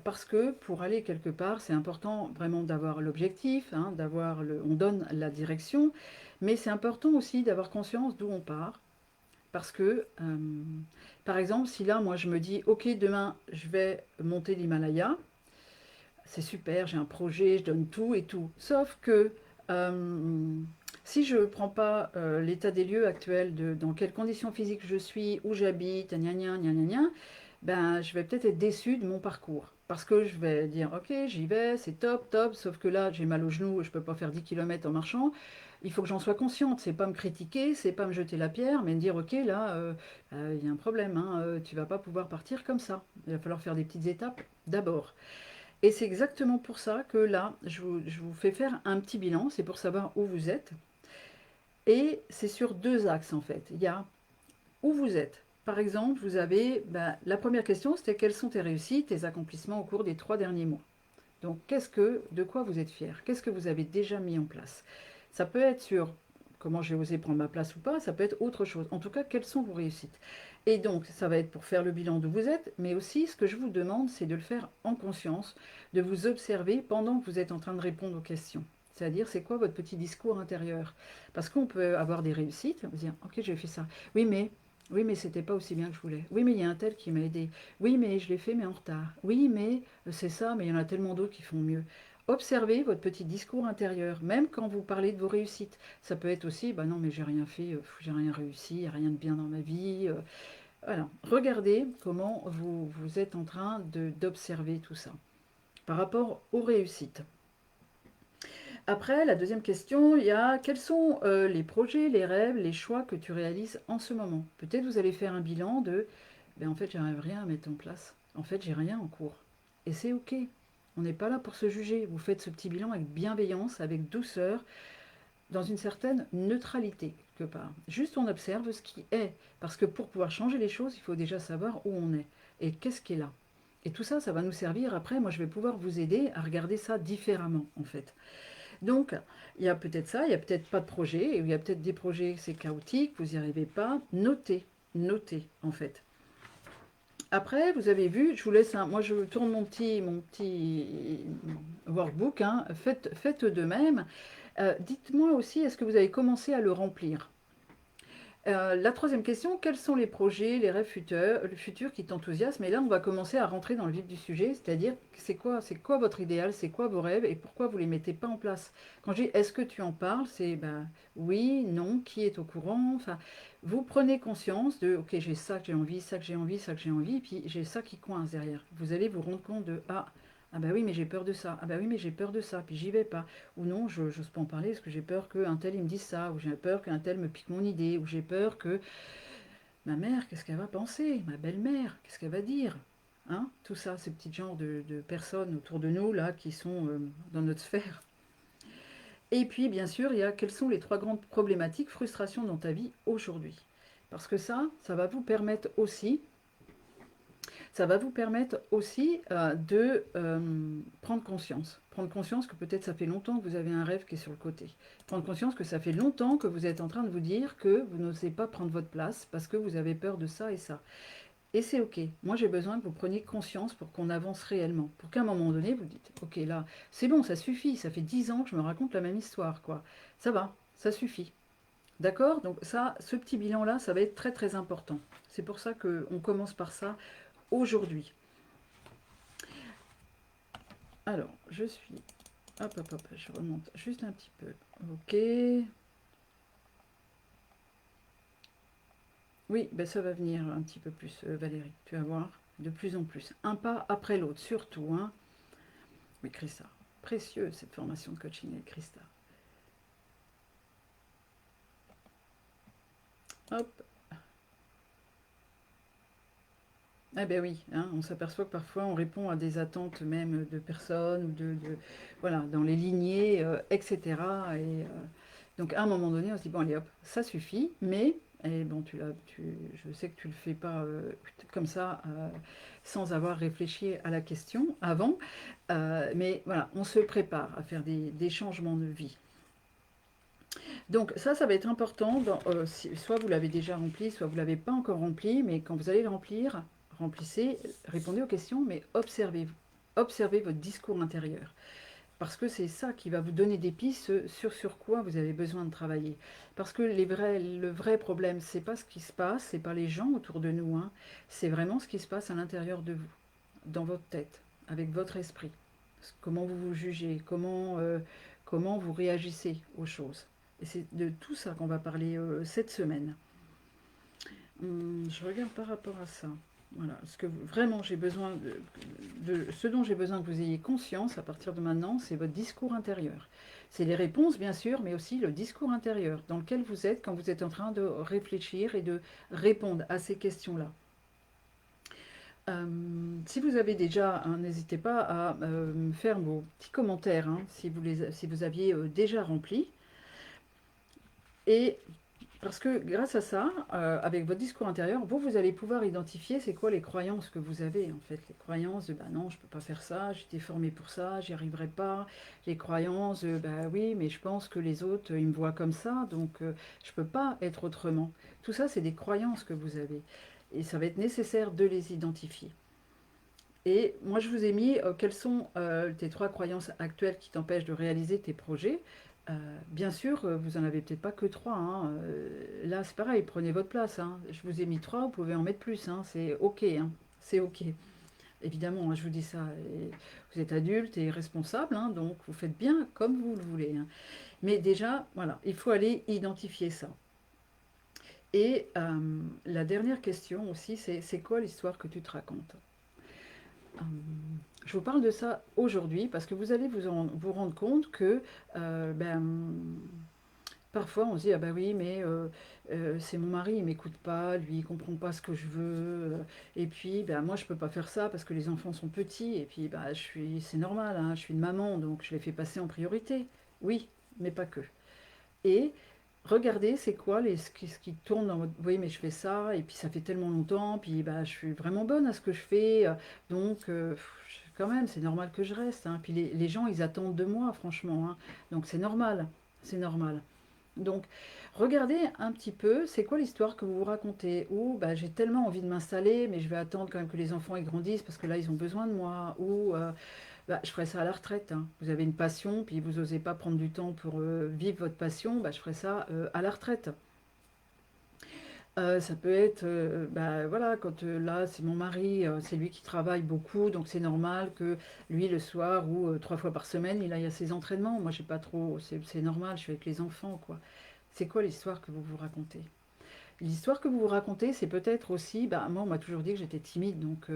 Parce que pour aller quelque part, c'est important vraiment d'avoir l'objectif, hein, on donne la direction, mais c'est important aussi d'avoir conscience d'où on part. Parce que, par exemple, si là, moi, je me dis, ok, demain, je vais monter l'Himalaya, c'est super, j'ai un projet, je donne tout et tout. Sauf que euh, si je ne prends pas l'état des lieux actuel de dans quelles conditions physiques je suis, où j'habite, gna gna gna gna gna, ben, je vais peut-être être déçue de mon parcours. Parce que je vais dire, ok, j'y vais, c'est top, top, sauf que là, j'ai mal au genou, je ne peux pas faire 10 km en marchant. Il faut que j'en sois consciente. C'est pas me critiquer, c'est pas me jeter la pierre, mais me dire, ok, là, il y a un problème, hein, tu vas pas pouvoir partir comme ça. Il va falloir faire des petites étapes d'abord. Et c'est exactement pour ça que là, je vous fais faire un petit bilan, c'est pour savoir où vous êtes. Et c'est sur deux axes en fait. Il y a où vous êtes. Par exemple, vous avez, la première question, c'était quelles sont tes réussites, tes accomplissements au cours des 3 derniers mois. Donc, de quoi vous êtes fier? Qu'est-ce que vous avez déjà mis en place? Ça peut être sur comment j'ai osé prendre ma place ou pas, ça peut être autre chose. En tout cas, quelles sont vos réussites? Et donc, ça va être pour faire le bilan d'où vous êtes, mais aussi ce que je vous demande, c'est de le faire en conscience, de vous observer pendant que vous êtes en train de répondre aux questions. C'est-à-dire, c'est quoi votre petit discours intérieur? Parce qu'on peut avoir des réussites, vous dire, ok, j'ai fait ça. Oui, mais c'était pas aussi bien que je voulais. Oui, mais il y a un tel qui m'a aidé. Oui, mais je l'ai fait, mais en retard. Oui, mais c'est ça, mais il y en a tellement d'autres qui font mieux. Observez votre petit discours intérieur, même quand vous parlez de vos réussites. Ça peut être aussi, bah non, mais j'ai rien fait, j'ai rien réussi, il n'y a rien de bien dans ma vie. Voilà. Regardez comment vous êtes en train d'observer tout ça par rapport aux réussites. Après, la deuxième question, il y a quels sont les projets, les rêves, les choix que tu réalises en ce moment? Peut-être vous allez faire un bilan de, ben en fait, j'arrive rien à mettre en place. En fait, j'ai rien en cours. Et c'est ok. On n'est pas là pour se juger. Vous faites ce petit bilan avec bienveillance, avec douceur, dans une certaine neutralité, quelque part. Juste on observe ce qui est. Parce que pour pouvoir changer les choses, il faut déjà savoir où on est. Et qu'est-ce qui est là. Et tout ça, ça va nous servir après. Moi, je vais pouvoir vous aider à regarder ça différemment, en fait. Donc, il y a peut-être ça, il n'y a peut-être pas de projet, il y a peut-être des projets, c'est chaotique, vous n'y arrivez pas. Notez, notez, en fait. Après, vous avez vu, je vous laisse moi je tourne mon petit workbook, hein. Faites de même. Dites-moi aussi, est-ce que vous avez commencé à le remplir? La troisième question, quels sont les projets, les rêves futurs qui t'enthousiasment? Et là, on va commencer à rentrer dans le vif du sujet, c'est-à-dire c'est quoi votre idéal, c'est quoi vos rêves et pourquoi vous ne les mettez pas en place? Quand je dis est-ce que tu en parles, c'est ben, oui, non, qui est au courant? Enfin, vous prenez conscience de ok, j'ai ça que j'ai envie, ça que j'ai envie, ça que j'ai envie, et puis j'ai ça qui coince derrière. Vous allez vous rendre compte de ah bah oui, mais j'ai peur de ça, ah bah oui, mais j'ai peur de ça, puis j'y vais pas. Ou non, je n'ose pas en parler parce que j'ai peur qu'un tel il me dise ça, ou j'ai peur qu'un tel me pique mon idée, ou j'ai peur que ma mère, qu'est-ce qu'elle va penser, ma belle-mère, qu'est-ce qu'elle va dire, hein? Tout ça, ces petits genres de personnes autour de nous là qui sont dans notre sphère. Et puis, bien sûr, il y a quelles sont les trois grandes problématiques, frustrations dans ta vie aujourd'hui. Parce que ça va vous permettre aussi de prendre conscience. Prendre conscience que peut-être ça fait longtemps que vous avez un rêve qui est sur le côté. Prendre conscience que ça fait longtemps que vous êtes en train de vous dire que vous n'osez pas prendre votre place parce que vous avez peur de ça et ça. Et c'est ok. Moi, j'ai besoin que vous preniez conscience pour qu'on avance réellement. Pour qu'à un moment donné, vous dites, ok, là, c'est bon, ça suffit. Ça fait 10 ans que je me raconte la même histoire, quoi. Ça va, ça suffit. D'accord? Donc ça, ce petit bilan-là, ça va être très très important. C'est pour ça qu'on commence par ça aujourd'hui. Alors, je suis... Hop, hop, hop, je remonte juste un petit peu. Ok. Oui, ben ça va venir un petit peu plus, Valérie. Tu vas voir, de plus en plus. Un pas après l'autre, surtout. Hein. Oui, Christa. Précieuse cette formation de coaching avec Christa. Hop. Eh ben oui, hein, on s'aperçoit que parfois on répond à des attentes même de personnes, ou voilà, dans les lignées, etc. Donc à un moment donné, on se dit, bon allez hop, ça suffit, mais, et bon, je sais que tu le fais pas comme ça, sans avoir réfléchi à la question avant, mais voilà, on se prépare à faire des changements de vie. Donc ça va être important, soit vous l'avez déjà rempli, soit vous ne l'avez pas encore rempli, mais quand vous allez le remplir, remplissez, répondez aux questions, mais observez votre discours intérieur. Parce que c'est ça qui va vous donner des pistes sur quoi vous avez besoin de travailler. Parce que le vrai problème, c'est pas ce qui se passe, c'est pas les gens autour de nous, hein, c'est vraiment ce qui se passe à l'intérieur de vous, dans votre tête, avec votre esprit. Comment vous vous jugez, comment vous réagissez aux choses. Et c'est de tout ça qu'on va parler cette semaine. Je regarde par rapport à ça. Voilà, ce que vraiment j'ai besoin ce dont j'ai besoin que vous ayez conscience à partir de maintenant, c'est votre discours intérieur. C'est les réponses bien sûr, mais aussi le discours intérieur dans lequel vous êtes quand vous êtes en train de réfléchir et de répondre à ces questions-là. Si vous avez déjà, hein, n'hésitez pas à me faire vos petits commentaires hein, si vous aviez déjà rempli. Et parce que grâce à ça, avec votre discours intérieur, vous allez pouvoir identifier c'est quoi les croyances que vous avez en fait. Les croyances de bah non, je peux pas faire ça, j'étais formée pour ça, j'y arriverai pas. Les croyances de bah oui, mais je pense que les autres ils me voient comme ça, donc je peux pas être autrement. Tout ça, c'est des croyances que vous avez. Et ça va être nécessaire de les identifier. Et moi, je vous ai mis quelles sont tes trois croyances actuelles qui t'empêchent de réaliser tes projets. Bien sûr, vous en avez peut-être pas que trois. Hein. Là, c'est pareil, prenez votre place. Hein. Je vous ai mis trois, vous pouvez en mettre plus. Hein. C'est ok. Hein. C'est ok. Évidemment, hein, je vous dis ça. Et vous êtes adulte et responsable, hein, donc vous faites bien comme vous le voulez. Hein. Mais déjà, voilà, il faut aller identifier ça. Et la dernière question aussi, c'est quoi l'histoire que tu te racontes? Je vous parle de ça aujourd'hui parce que vous allez vous rendre compte que parfois on se dit ah bah oui mais c'est mon mari il m'écoute pas, lui il comprend pas ce que je veux et puis bah, moi je peux pas faire ça parce que les enfants sont petits et puis bah c'est normal hein, je suis une maman donc je les fais passer en priorité. Oui, mais pas que. Et regardez c'est quoi ce qui tourne dans votre... Oui, mais je fais ça, et puis ça fait tellement longtemps, puis bah, je suis vraiment bonne à ce que je fais, donc quand même, c'est normal que je reste, hein. Puis les gens, ils attendent de moi, franchement, hein. Donc c'est normal, c'est normal. Donc, regardez un petit peu, c'est quoi l'histoire que vous vous racontez? Ou bah, j'ai tellement envie de m'installer, mais je vais attendre quand même que les enfants ils grandissent parce que là ils ont besoin de moi. Ou bah, je ferai ça à la retraite, hein. Vous avez une passion, puis vous n'osez pas prendre du temps pour vivre votre passion, bah, je ferai ça à la retraite. Ça peut être, bah, voilà, quand là c'est mon mari, c'est lui qui travaille beaucoup, donc c'est normal que lui le soir ou 3 fois par semaine, il aille à ses entraînements. Moi j'ai pas trop, c'est normal, je suis avec les enfants, quoi. C'est quoi l'histoire que vous vous racontez? L'histoire que vous vous racontez, c'est peut-être aussi, bah, moi, on m'a toujours dit que j'étais timide, donc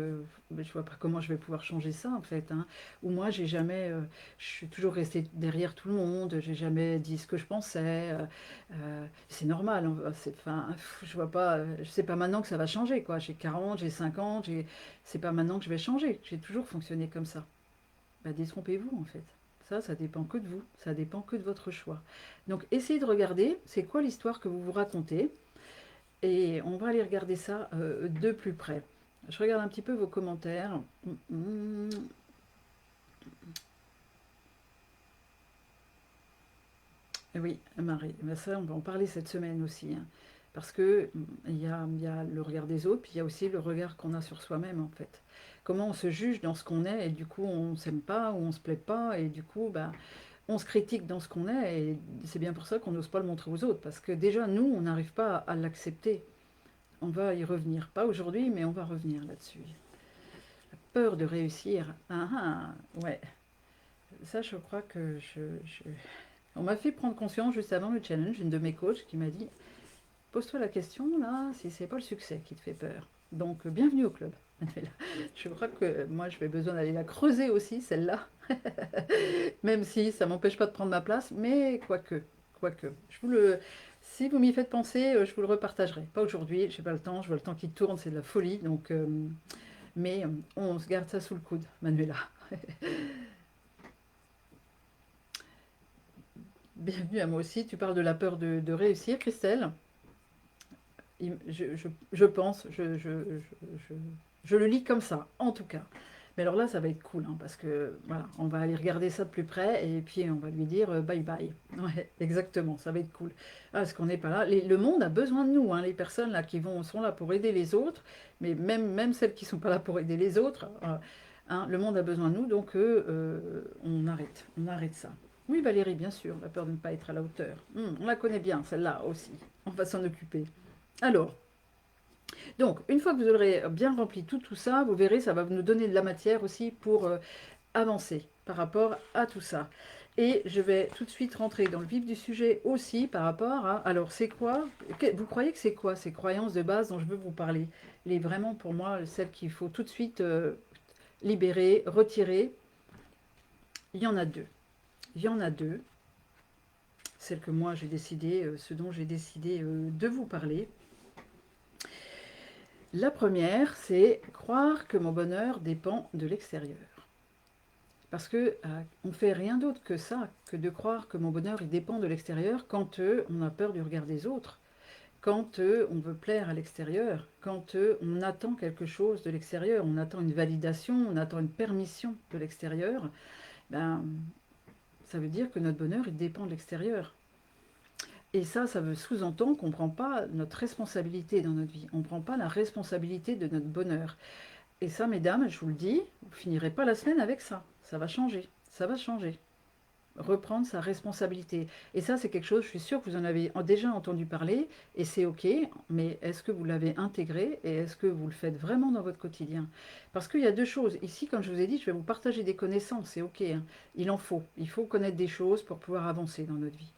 bah, je vois pas comment je vais pouvoir changer ça, en fait, hein. Ou moi, j'ai jamais, je suis toujours restée derrière tout le monde, j'ai jamais dit ce que je pensais. C'est normal, hein, enfin, je vois pas, c'est pas maintenant que ça va changer, quoi. J'ai 40, j'ai 50, c'est pas maintenant que je vais changer. J'ai toujours fonctionné comme ça. Bah, détrompez-vous, en fait. Ça dépend que de vous, ça dépend que de votre choix. Donc, essayez de regarder, c'est quoi l'histoire que vous vous racontez. Et on va aller regarder ça de plus près. Je regarde un petit peu vos commentaires. Oui, Marie, ben ça, on va en parler cette semaine aussi, hein. Parce que il y a le regard des autres, puis il y a aussi le regard qu'on a sur soi-même, en fait. Comment on se juge dans ce qu'on est, et du coup, on s'aime pas, ou on se plaît pas, et du coup, bah, on se critique dans ce qu'on est, et c'est bien pour ça qu'on n'ose pas le montrer aux autres. Parce que déjà, nous, on n'arrive pas à l'accepter. On va y revenir. Pas aujourd'hui, mais on va revenir là-dessus. Peur de réussir. Ah ah, ouais. Ça, je crois que On m'a fait prendre conscience juste avant le challenge, une de mes coachs qui m'a dit pose-toi la question là, si c'est pas le succès qui te fait peur. Donc, bienvenue au club. Je crois que moi, je vais besoin d'aller la creuser aussi, celle-là. Même si ça m'empêche pas de prendre ma place, mais quoique, quoique. Si vous m'y faites penser, je vous le repartagerai. Pas aujourd'hui, j'ai pas le temps, je vois le temps qui tourne, c'est de la folie. Donc, mais on se garde ça sous le coude, Manuela. Bienvenue à moi aussi. Tu parles de la peur de réussir, Christelle. Je pense, je- je le lis comme ça, en tout cas. Mais alors là, ça va être cool, hein, parce que voilà, on va aller regarder ça de plus près et puis on va lui dire bye bye. Ouais, exactement, ça va être cool. Ah, parce qu'on n'est pas là. Le monde a besoin de nous, hein, les personnes là sont là pour aider les autres, mais même celles qui sont pas là pour aider les autres, hein, le monde a besoin de nous, donc on arrête ça. Oui, Valérie, bien sûr, la peur de ne pas être à la hauteur. On la connaît bien, celle-là aussi. On va s'en occuper. Alors, donc, une fois que vous aurez bien rempli tout ça, vous verrez, ça va nous donner de la matière aussi pour avancer par rapport à tout ça. Et je vais tout de suite rentrer dans le vif du sujet aussi par rapport à... Alors, c'est quoi? Vous croyez que c'est quoi ces croyances de base dont je veux vous parler? Les vraiment, pour moi, celles qu'il faut tout de suite libérer, retirer. Il y en a deux. Il y en a deux. Celles que moi j'ai décidé, ce dont j'ai décidé de vous parler. La première, c'est croire que mon bonheur dépend de l'extérieur. Parce que on fait rien d'autre que ça, que de croire que mon bonheur il dépend de l'extérieur quand on a peur du regard des autres, quand on veut plaire à l'extérieur, quand on attend quelque chose de l'extérieur, on attend une validation, on attend une permission de l'extérieur, ben, ça veut dire que notre bonheur il dépend de l'extérieur. Et ça veut sous-entendre qu'on ne prend pas notre responsabilité dans notre vie, on ne prend pas la responsabilité de notre bonheur. Et ça, mesdames, je vous le dis, vous finirez pas la semaine avec ça. Ça va changer. Ça va changer. Reprendre sa responsabilité. Et ça, c'est quelque chose, je suis sûre que vous en avez déjà entendu parler, et c'est OK, mais est-ce que vous l'avez intégré et est-ce que vous le faites vraiment dans votre quotidien? Parce qu'il y a deux choses. Ici, comme je vous ai dit, je vais vous partager des connaissances, c'est OK, hein. Il en faut. Il faut connaître des choses pour pouvoir avancer dans notre vie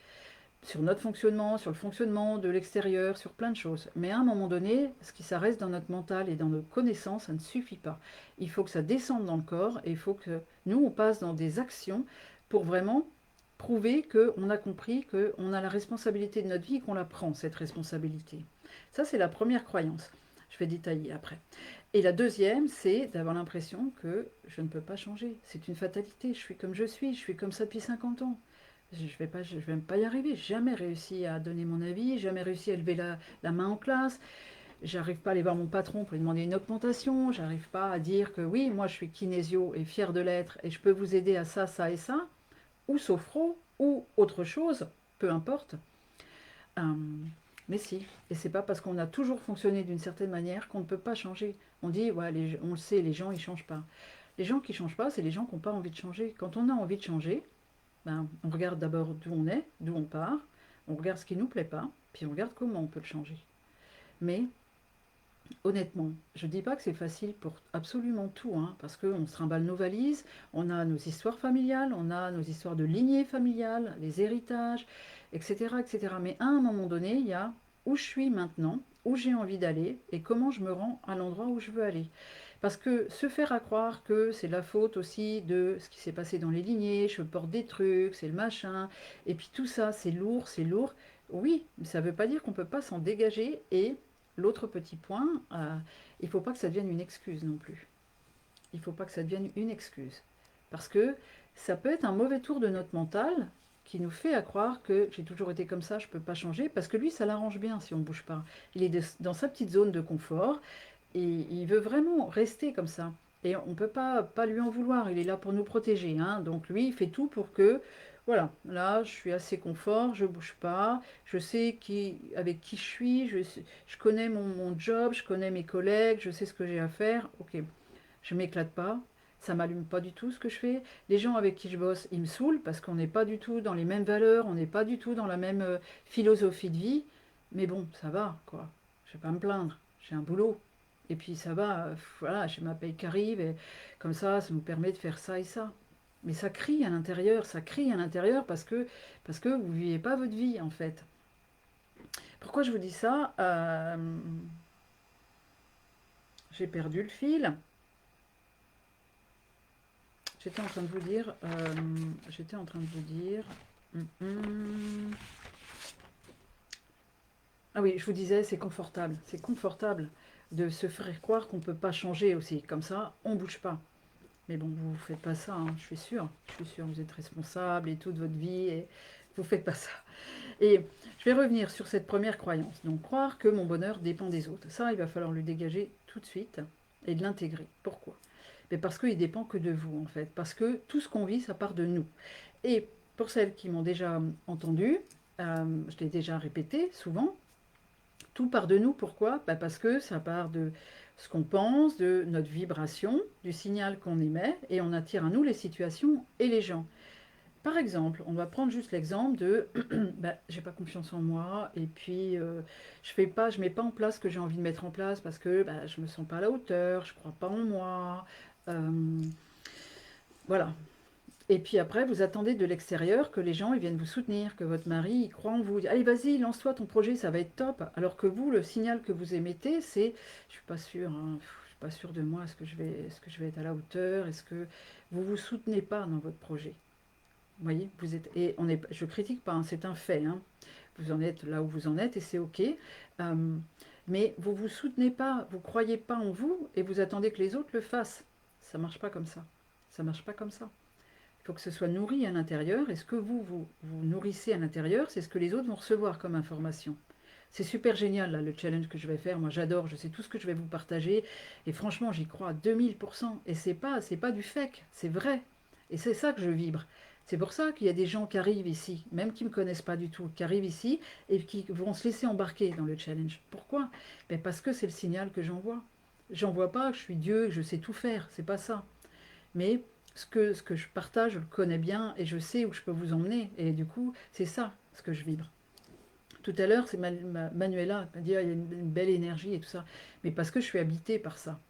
sur notre fonctionnement, sur le fonctionnement de l'extérieur, sur plein de choses. Mais à un moment donné, ce qui ça reste dans notre mental et dans nos connaissances, ça ne suffit pas. Il faut que ça descende dans le corps et il faut que nous, on passe dans des actions pour vraiment prouver qu'on a compris qu'on a la responsabilité de notre vie et qu'on la prend, cette responsabilité. Ça, c'est la première croyance. Je vais détailler après. Et la deuxième, c'est d'avoir l'impression que je ne peux pas changer. C'est une fatalité. Je suis comme je suis comme ça depuis 50 ans. je vais même pas y arriver. J'ai jamais réussi à donner mon avis, jamais réussi à lever la main en classe. J'arrive pas à aller voir mon patron pour lui demander une augmentation. J'arrive pas à dire que oui, moi je suis kinésio et fier de l'être et je peux vous aider à ça, ça et ça, ou sophro, ou autre chose, peu importe. Euh, mais si, et c'est pas parce qu'on a toujours fonctionné d'une certaine manière qu'on ne peut pas changer. On dit, ouais, on le sait, les gens ils changent pas. Les gens qui changent pas, c'est les gens qui n'ont pas envie de changer. Quand on a envie de changer, ben, on regarde d'abord d'où on est, d'où on part, on regarde ce qui ne nous plaît pas, puis on regarde comment on peut le changer. Mais honnêtement, je ne dis pas que c'est facile pour absolument tout, hein, parce qu'on se trimballe nos valises, on a nos histoires familiales, on a nos histoires de lignée familiale, les héritages, etc., etc. Mais à un moment donné, il y a où je suis maintenant, où j'ai envie d'aller et comment je me rends à l'endroit où je veux aller. Parce que se faire à croire que c'est la faute aussi de ce qui s'est passé dans les lignées, je porte des trucs, c'est le machin, et puis tout ça, c'est lourd, c'est lourd. Oui, mais ça ne veut pas dire qu'on ne peut pas s'en dégager et l'autre petit point, il ne faut pas que ça devienne une excuse non plus. Il ne faut pas que ça devienne une excuse. Parce que ça peut être un mauvais tour de notre mental qui nous fait à croire que j'ai toujours été comme ça, je ne peux pas changer, parce que lui, ça l'arrange bien si on ne bouge pas. Il est dans sa petite zone de confort et il veut vraiment rester comme ça. Et on ne peut pas lui en vouloir, il est là pour nous protéger, hein. Donc lui, il fait tout pour que, voilà, là, je suis assez confort, je ne bouge pas, je sais avec qui je suis, je connais mon job, je connais mes collègues, je sais ce que j'ai à faire, ok, je m'éclate pas, ça m'allume pas du tout ce que je fais. Les gens avec qui je bosse, ils me saoulent parce qu'on n'est pas du tout dans les mêmes valeurs, on n'est pas du tout dans la même philosophie de vie, mais bon, ça va, quoi. Je vais pas me plaindre, j'ai un boulot. Et puis ça va, voilà, j'ai ma paye qui arrive, et comme ça nous permet de faire ça et ça. Mais ça crie à l'intérieur, ça crie à l'intérieur parce que vous ne vivez pas votre vie en fait. Pourquoi je vous dis ça? J'ai perdu le fil. J'étais en train de vous dire. J'étais en train de vous dire. hum, hum. Ah oui, je vous disais, c'est confortable. C'est confortable de se faire croire qu'on ne peut pas changer aussi. Comme ça, on ne bouge pas. Mais bon, vous ne faites pas ça, hein, je suis sûre. Je suis sûre, vous êtes responsable et toute votre vie et vous ne faites pas ça. Et je vais revenir sur cette première croyance. Donc, croire que mon bonheur dépend des autres. Ça, il va falloir le dégager tout de suite et de l'intégrer. Pourquoi? Mais parce qu'il ne dépend que de vous, en fait. Parce que tout ce qu'on vit, ça part de nous. Et pour celles qui m'ont déjà entendu, je l'ai déjà répété souvent, tout part de nous. Pourquoi? Parce que ça part de ce qu'on pense, de notre vibration, du signal qu'on émet, et on attire à nous les situations et les gens. Par exemple, on va prendre juste l'exemple de j'ai pas confiance en moi et puis je mets pas en place ce que j'ai envie de mettre en place parce que je me sens pas à la hauteur, je crois pas en moi. euh, voilà. Et puis après, vous attendez de l'extérieur que les gens ils viennent vous soutenir, que votre mari il croit en vous. Allez, vas-y, lance-toi, ton projet, ça va être top. Alors que vous, le signal que vous émettez, c'est je suis pas sûr, hein, je suis pas sûr de moi, est-ce que je vais être à la hauteur, est-ce que vous vous soutenez pas dans votre projet. Vous voyez, vous êtes et on est, je critique pas, hein, c'est un fait, hein. Vous en êtes là où vous en êtes et c'est ok. Euh, mais vous vous soutenez pas, vous croyez pas en vous et vous attendez que les autres le fassent. Ça marche pas comme ça. Ça marche pas comme ça. Il faut que ce soit nourri à l'intérieur et ce que vous nourrissez à l'intérieur, c'est ce que les autres vont recevoir comme information. C'est super génial là, le challenge que je vais faire. Moi j'adore, je sais tout ce que je vais vous partager et franchement j'y crois à 2000%. Et c'est pas du fake, c'est vrai. Et c'est ça que je vibre. C'est pour ça qu'il y a des gens qui arrivent ici, même qui ne me connaissent pas du tout, qui arrivent ici et qui vont se laisser embarquer dans le challenge. Pourquoi? Parce que c'est le signal que j'envoie. J'envoie pas que je suis Dieu, que je sais tout faire, c'est pas ça. Mais ce que je partage, je le connais bien et je sais où je peux vous emmener. Et du coup, c'est ça ce que je vibre. Tout à l'heure, c'est Manuela qui m'a dit ah, il y a une belle énergie et tout ça. Mais parce que je suis habitée par ça.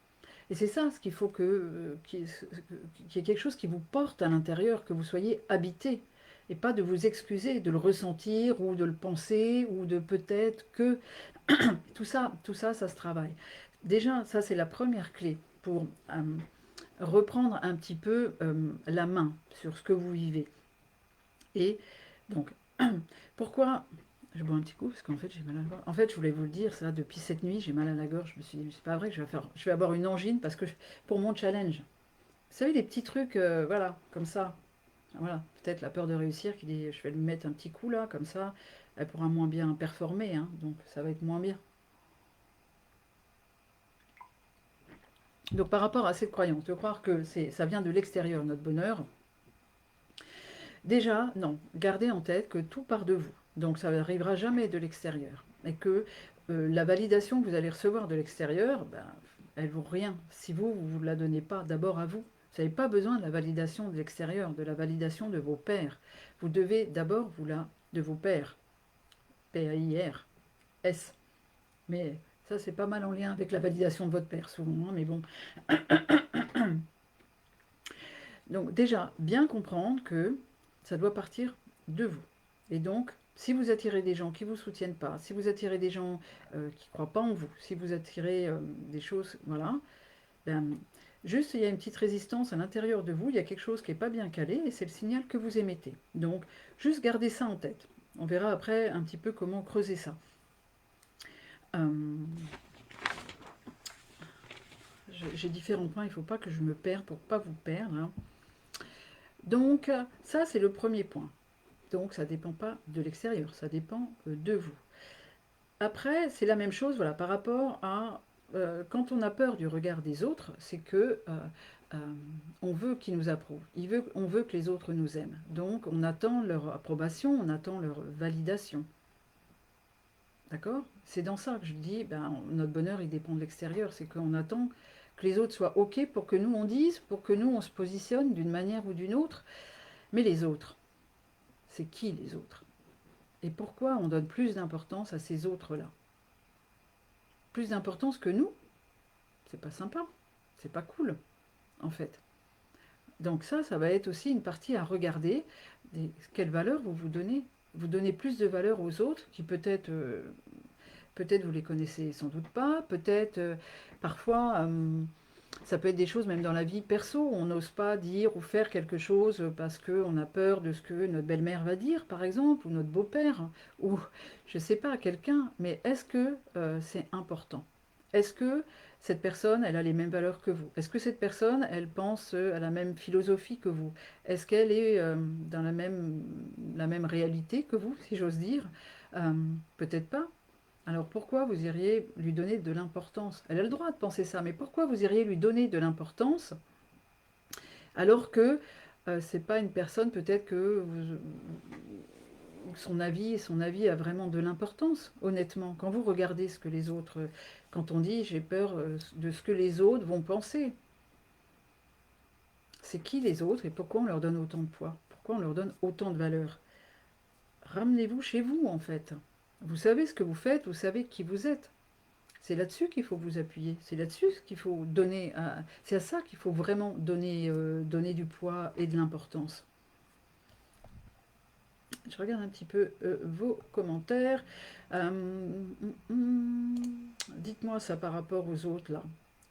Et c'est ça ce qu'il faut qu'il y ait quelque chose qui vous porte à l'intérieur, que vous soyez habité. Et pas de vous excuser, de le ressentir ou de le penser ou de peut-être que tout ça, ça se travaille. Déjà, ça c'est la première clé pour reprendre un petit peu la main sur ce que vous vivez. Et donc, pourquoi je bois un petit coup parce qu'en fait j'ai mal à la gorge. En fait, je voulais vous le dire, ça depuis cette nuit, j'ai mal à la gorge. Je me suis dit, c'est pas vrai que je vais avoir une angine parce que pour mon challenge. Vous savez, des petits trucs, voilà, comme ça. Voilà, peut-être la peur de réussir qui dit je vais lui mettre un petit coup là, comme ça, elle pourra moins bien performer, hein, donc ça va être moins bien. Donc par rapport à cette croyance, de croire que ça vient de l'extérieur, notre bonheur, déjà, non, gardez en tête que tout part de vous. Donc ça n'arrivera jamais de l'extérieur. Et que la validation que vous allez recevoir de l'extérieur, ben, elle ne vaut rien si vous ne vous la donnez pas d'abord à vous. Vous n'avez pas besoin de la validation de l'extérieur, de la validation de vos pairs. Vous devez d'abord vous la de vos pairs. P-A-I-R. S. Mais ça, c'est pas mal en lien avec la validation de votre père, souvent, hein, mais bon. Donc déjà, bien comprendre que ça doit partir de vous. Et donc, si vous attirez des gens qui ne vous soutiennent pas, si vous attirez des gens qui ne croient pas en vous, si vous attirez des choses, voilà, ben, juste il y a une petite résistance à l'intérieur de vous, il y a quelque chose qui n'est pas bien calé et c'est le signal que vous émettez. Donc, juste gardez ça en tête. On verra après un petit peu comment creuser ça. J'ai différents points, il ne faut pas que je me perde pour ne pas vous perdre, hein. Donc, ça, c'est le premier point. Donc, ça ne dépend pas de l'extérieur, ça dépend de vous. Après, c'est la même chose, voilà, par rapport à quand on a peur du regard des autres, c'est que euh, on veut qu'ils nous approuvent, on veut que les autres nous aiment. Donc, on attend leur approbation, on attend leur validation. D'accord? C'est dans ça que je dis, ben, notre bonheur, il dépend de l'extérieur, c'est qu'on attend que les autres soient OK pour que nous on dise, pour que nous on se positionne d'une manière ou d'une autre. Mais les autres, c'est qui les autres? Et pourquoi on donne plus d'importance à ces autres-là? Plus d'importance que nous? C'est pas sympa, c'est pas cool, en fait. Donc ça va être aussi une partie à regarder. Quelle valeur vous vous donnez? Vous donnez plus de valeur aux autres qui peut-être vous les connaissez sans doute pas, peut-être parfois ça peut être des choses même dans la vie perso, on n'ose pas dire ou faire quelque chose parce qu'on a peur de ce que notre belle-mère va dire par exemple, ou notre beau-père, ou je ne sais pas, quelqu'un, mais est-ce que c'est important? Est-ce que cette personne, elle a les mêmes valeurs que vous? Est-ce que cette personne, elle pense à la même philosophie que vous? Est-ce qu'elle est dans la même réalité que vous, si j'ose dire? Peut-être pas. Alors pourquoi vous iriez lui donner de l'importance? Elle a le droit de penser ça, mais pourquoi vous iriez lui donner de l'importance alors que c'est pas une personne peut-être que son avis a vraiment de l'importance, honnêtement. Quand vous regardez ce que les autres, quand on dit j'ai peur de ce que les autres vont penser, c'est qui les autres et pourquoi on leur donne autant de poids? Pourquoi on leur donne autant de valeur? Ramenez-vous chez vous en fait. Vous savez ce que vous faites, vous savez qui vous êtes. C'est là-dessus qu'il faut vous appuyer. C'est là-dessus qu'il faut donner. C'est à ça qu'il faut vraiment donner du poids et de l'importance. Je regarde un petit peu vos commentaires. Dites-moi ça par rapport aux autres là.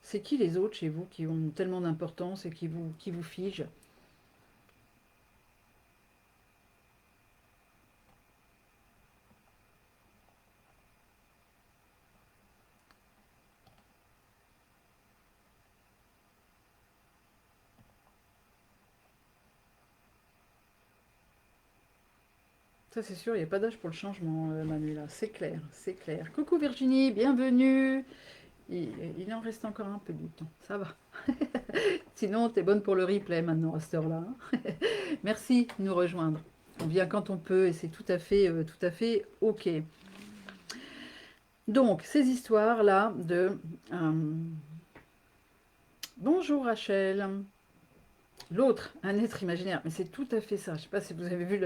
C'est qui les autres chez vous qui ont tellement d'importance et qui vous figent? Ça c'est sûr, il n'y a pas d'âge pour le changement, Manuela. C'est clair, c'est clair. Coucou Virginie, bienvenue. Il en reste encore un peu de temps, ça va. Sinon, t'es bonne pour le replay maintenant à cette heure-là, hein. Merci de nous rejoindre. On vient quand on peut et c'est tout à fait OK. Donc, ces histoires-là de... bonjour Rachel. L'autre, un être imaginaire. Mais c'est tout à fait ça. Je ne sais pas si vous avez vu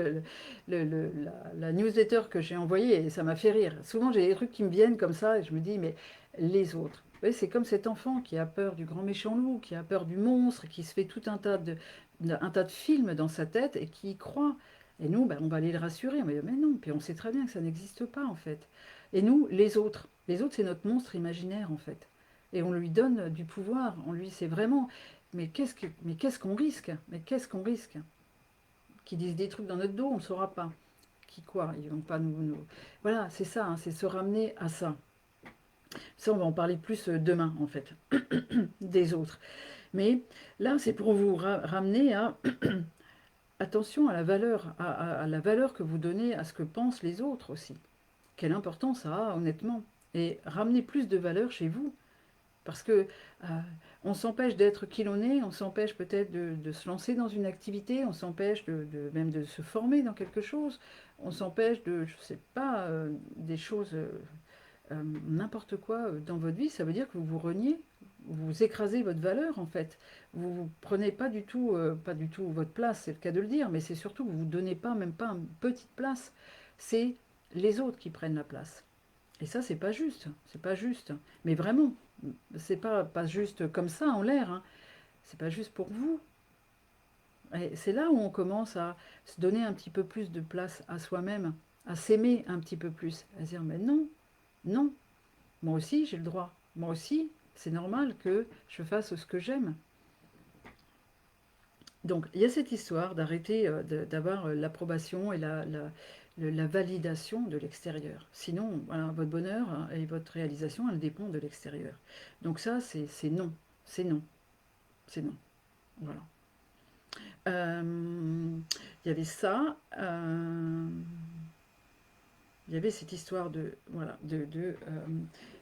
la newsletter que j'ai envoyée et ça m'a fait rire. Souvent, j'ai des trucs qui me viennent comme ça et je me dis, mais les autres. Vous voyez, c'est comme cet enfant qui a peur du grand méchant loup, qui a peur du monstre, qui se fait tout un tas de films dans sa tête et qui y croit. Et nous, ben, on va aller le rassurer. On va dire, mais non. Puis on sait très bien que ça n'existe pas, en fait. Et nous, les autres. Les autres, c'est notre monstre imaginaire, en fait. Et on lui donne du pouvoir. C'est vraiment... mais qu'est-ce qu'on risque? Mais qu'est-ce qu'on risque? Qui disent des trucs dans notre dos, on ne saura pas. Qui quoi? Ils vont pas nous... Voilà, c'est ça, hein, c'est se ramener à ça. Ça, on va en parler plus demain, en fait, des autres. Mais là, c'est pour vous ramener à attention à la valeur que vous donnez à ce que pensent les autres aussi. Quelle importance ça a, honnêtement. Et ramenez plus de valeur chez vous. Parce que on s'empêche d'être qui l'on est, on s'empêche peut-être de se lancer dans une activité, on s'empêche même de se former dans quelque chose, on s'empêche de, je sais pas, des choses, n'importe quoi dans votre vie, ça veut dire que vous vous reniez, vous écrasez votre valeur en fait. Vous ne prenez pas du tout votre place, c'est le cas de le dire, mais c'est surtout que vous ne vous donnez pas, même pas une petite place. C'est les autres qui prennent la place. Et ça, c'est pas juste. C'est pas juste. Mais vraiment, c'est pas juste comme ça en l'air. Hein. C'est pas juste pour vous. Et c'est là où on commence à se donner un petit peu plus de place à soi-même, à s'aimer un petit peu plus, à se dire mais non, non, moi aussi j'ai le droit. Moi aussi, c'est normal que je fasse ce que j'aime. Donc il y a cette histoire d'arrêter d'avoir l'approbation et la validation de l'extérieur. Sinon, voilà, votre bonheur hein, et votre réalisation, elle dépend de l'extérieur. Donc ça, c'est non. C'est non. C'est non. Voilà. Il y avait ça. Il y avait cette histoire de, voilà,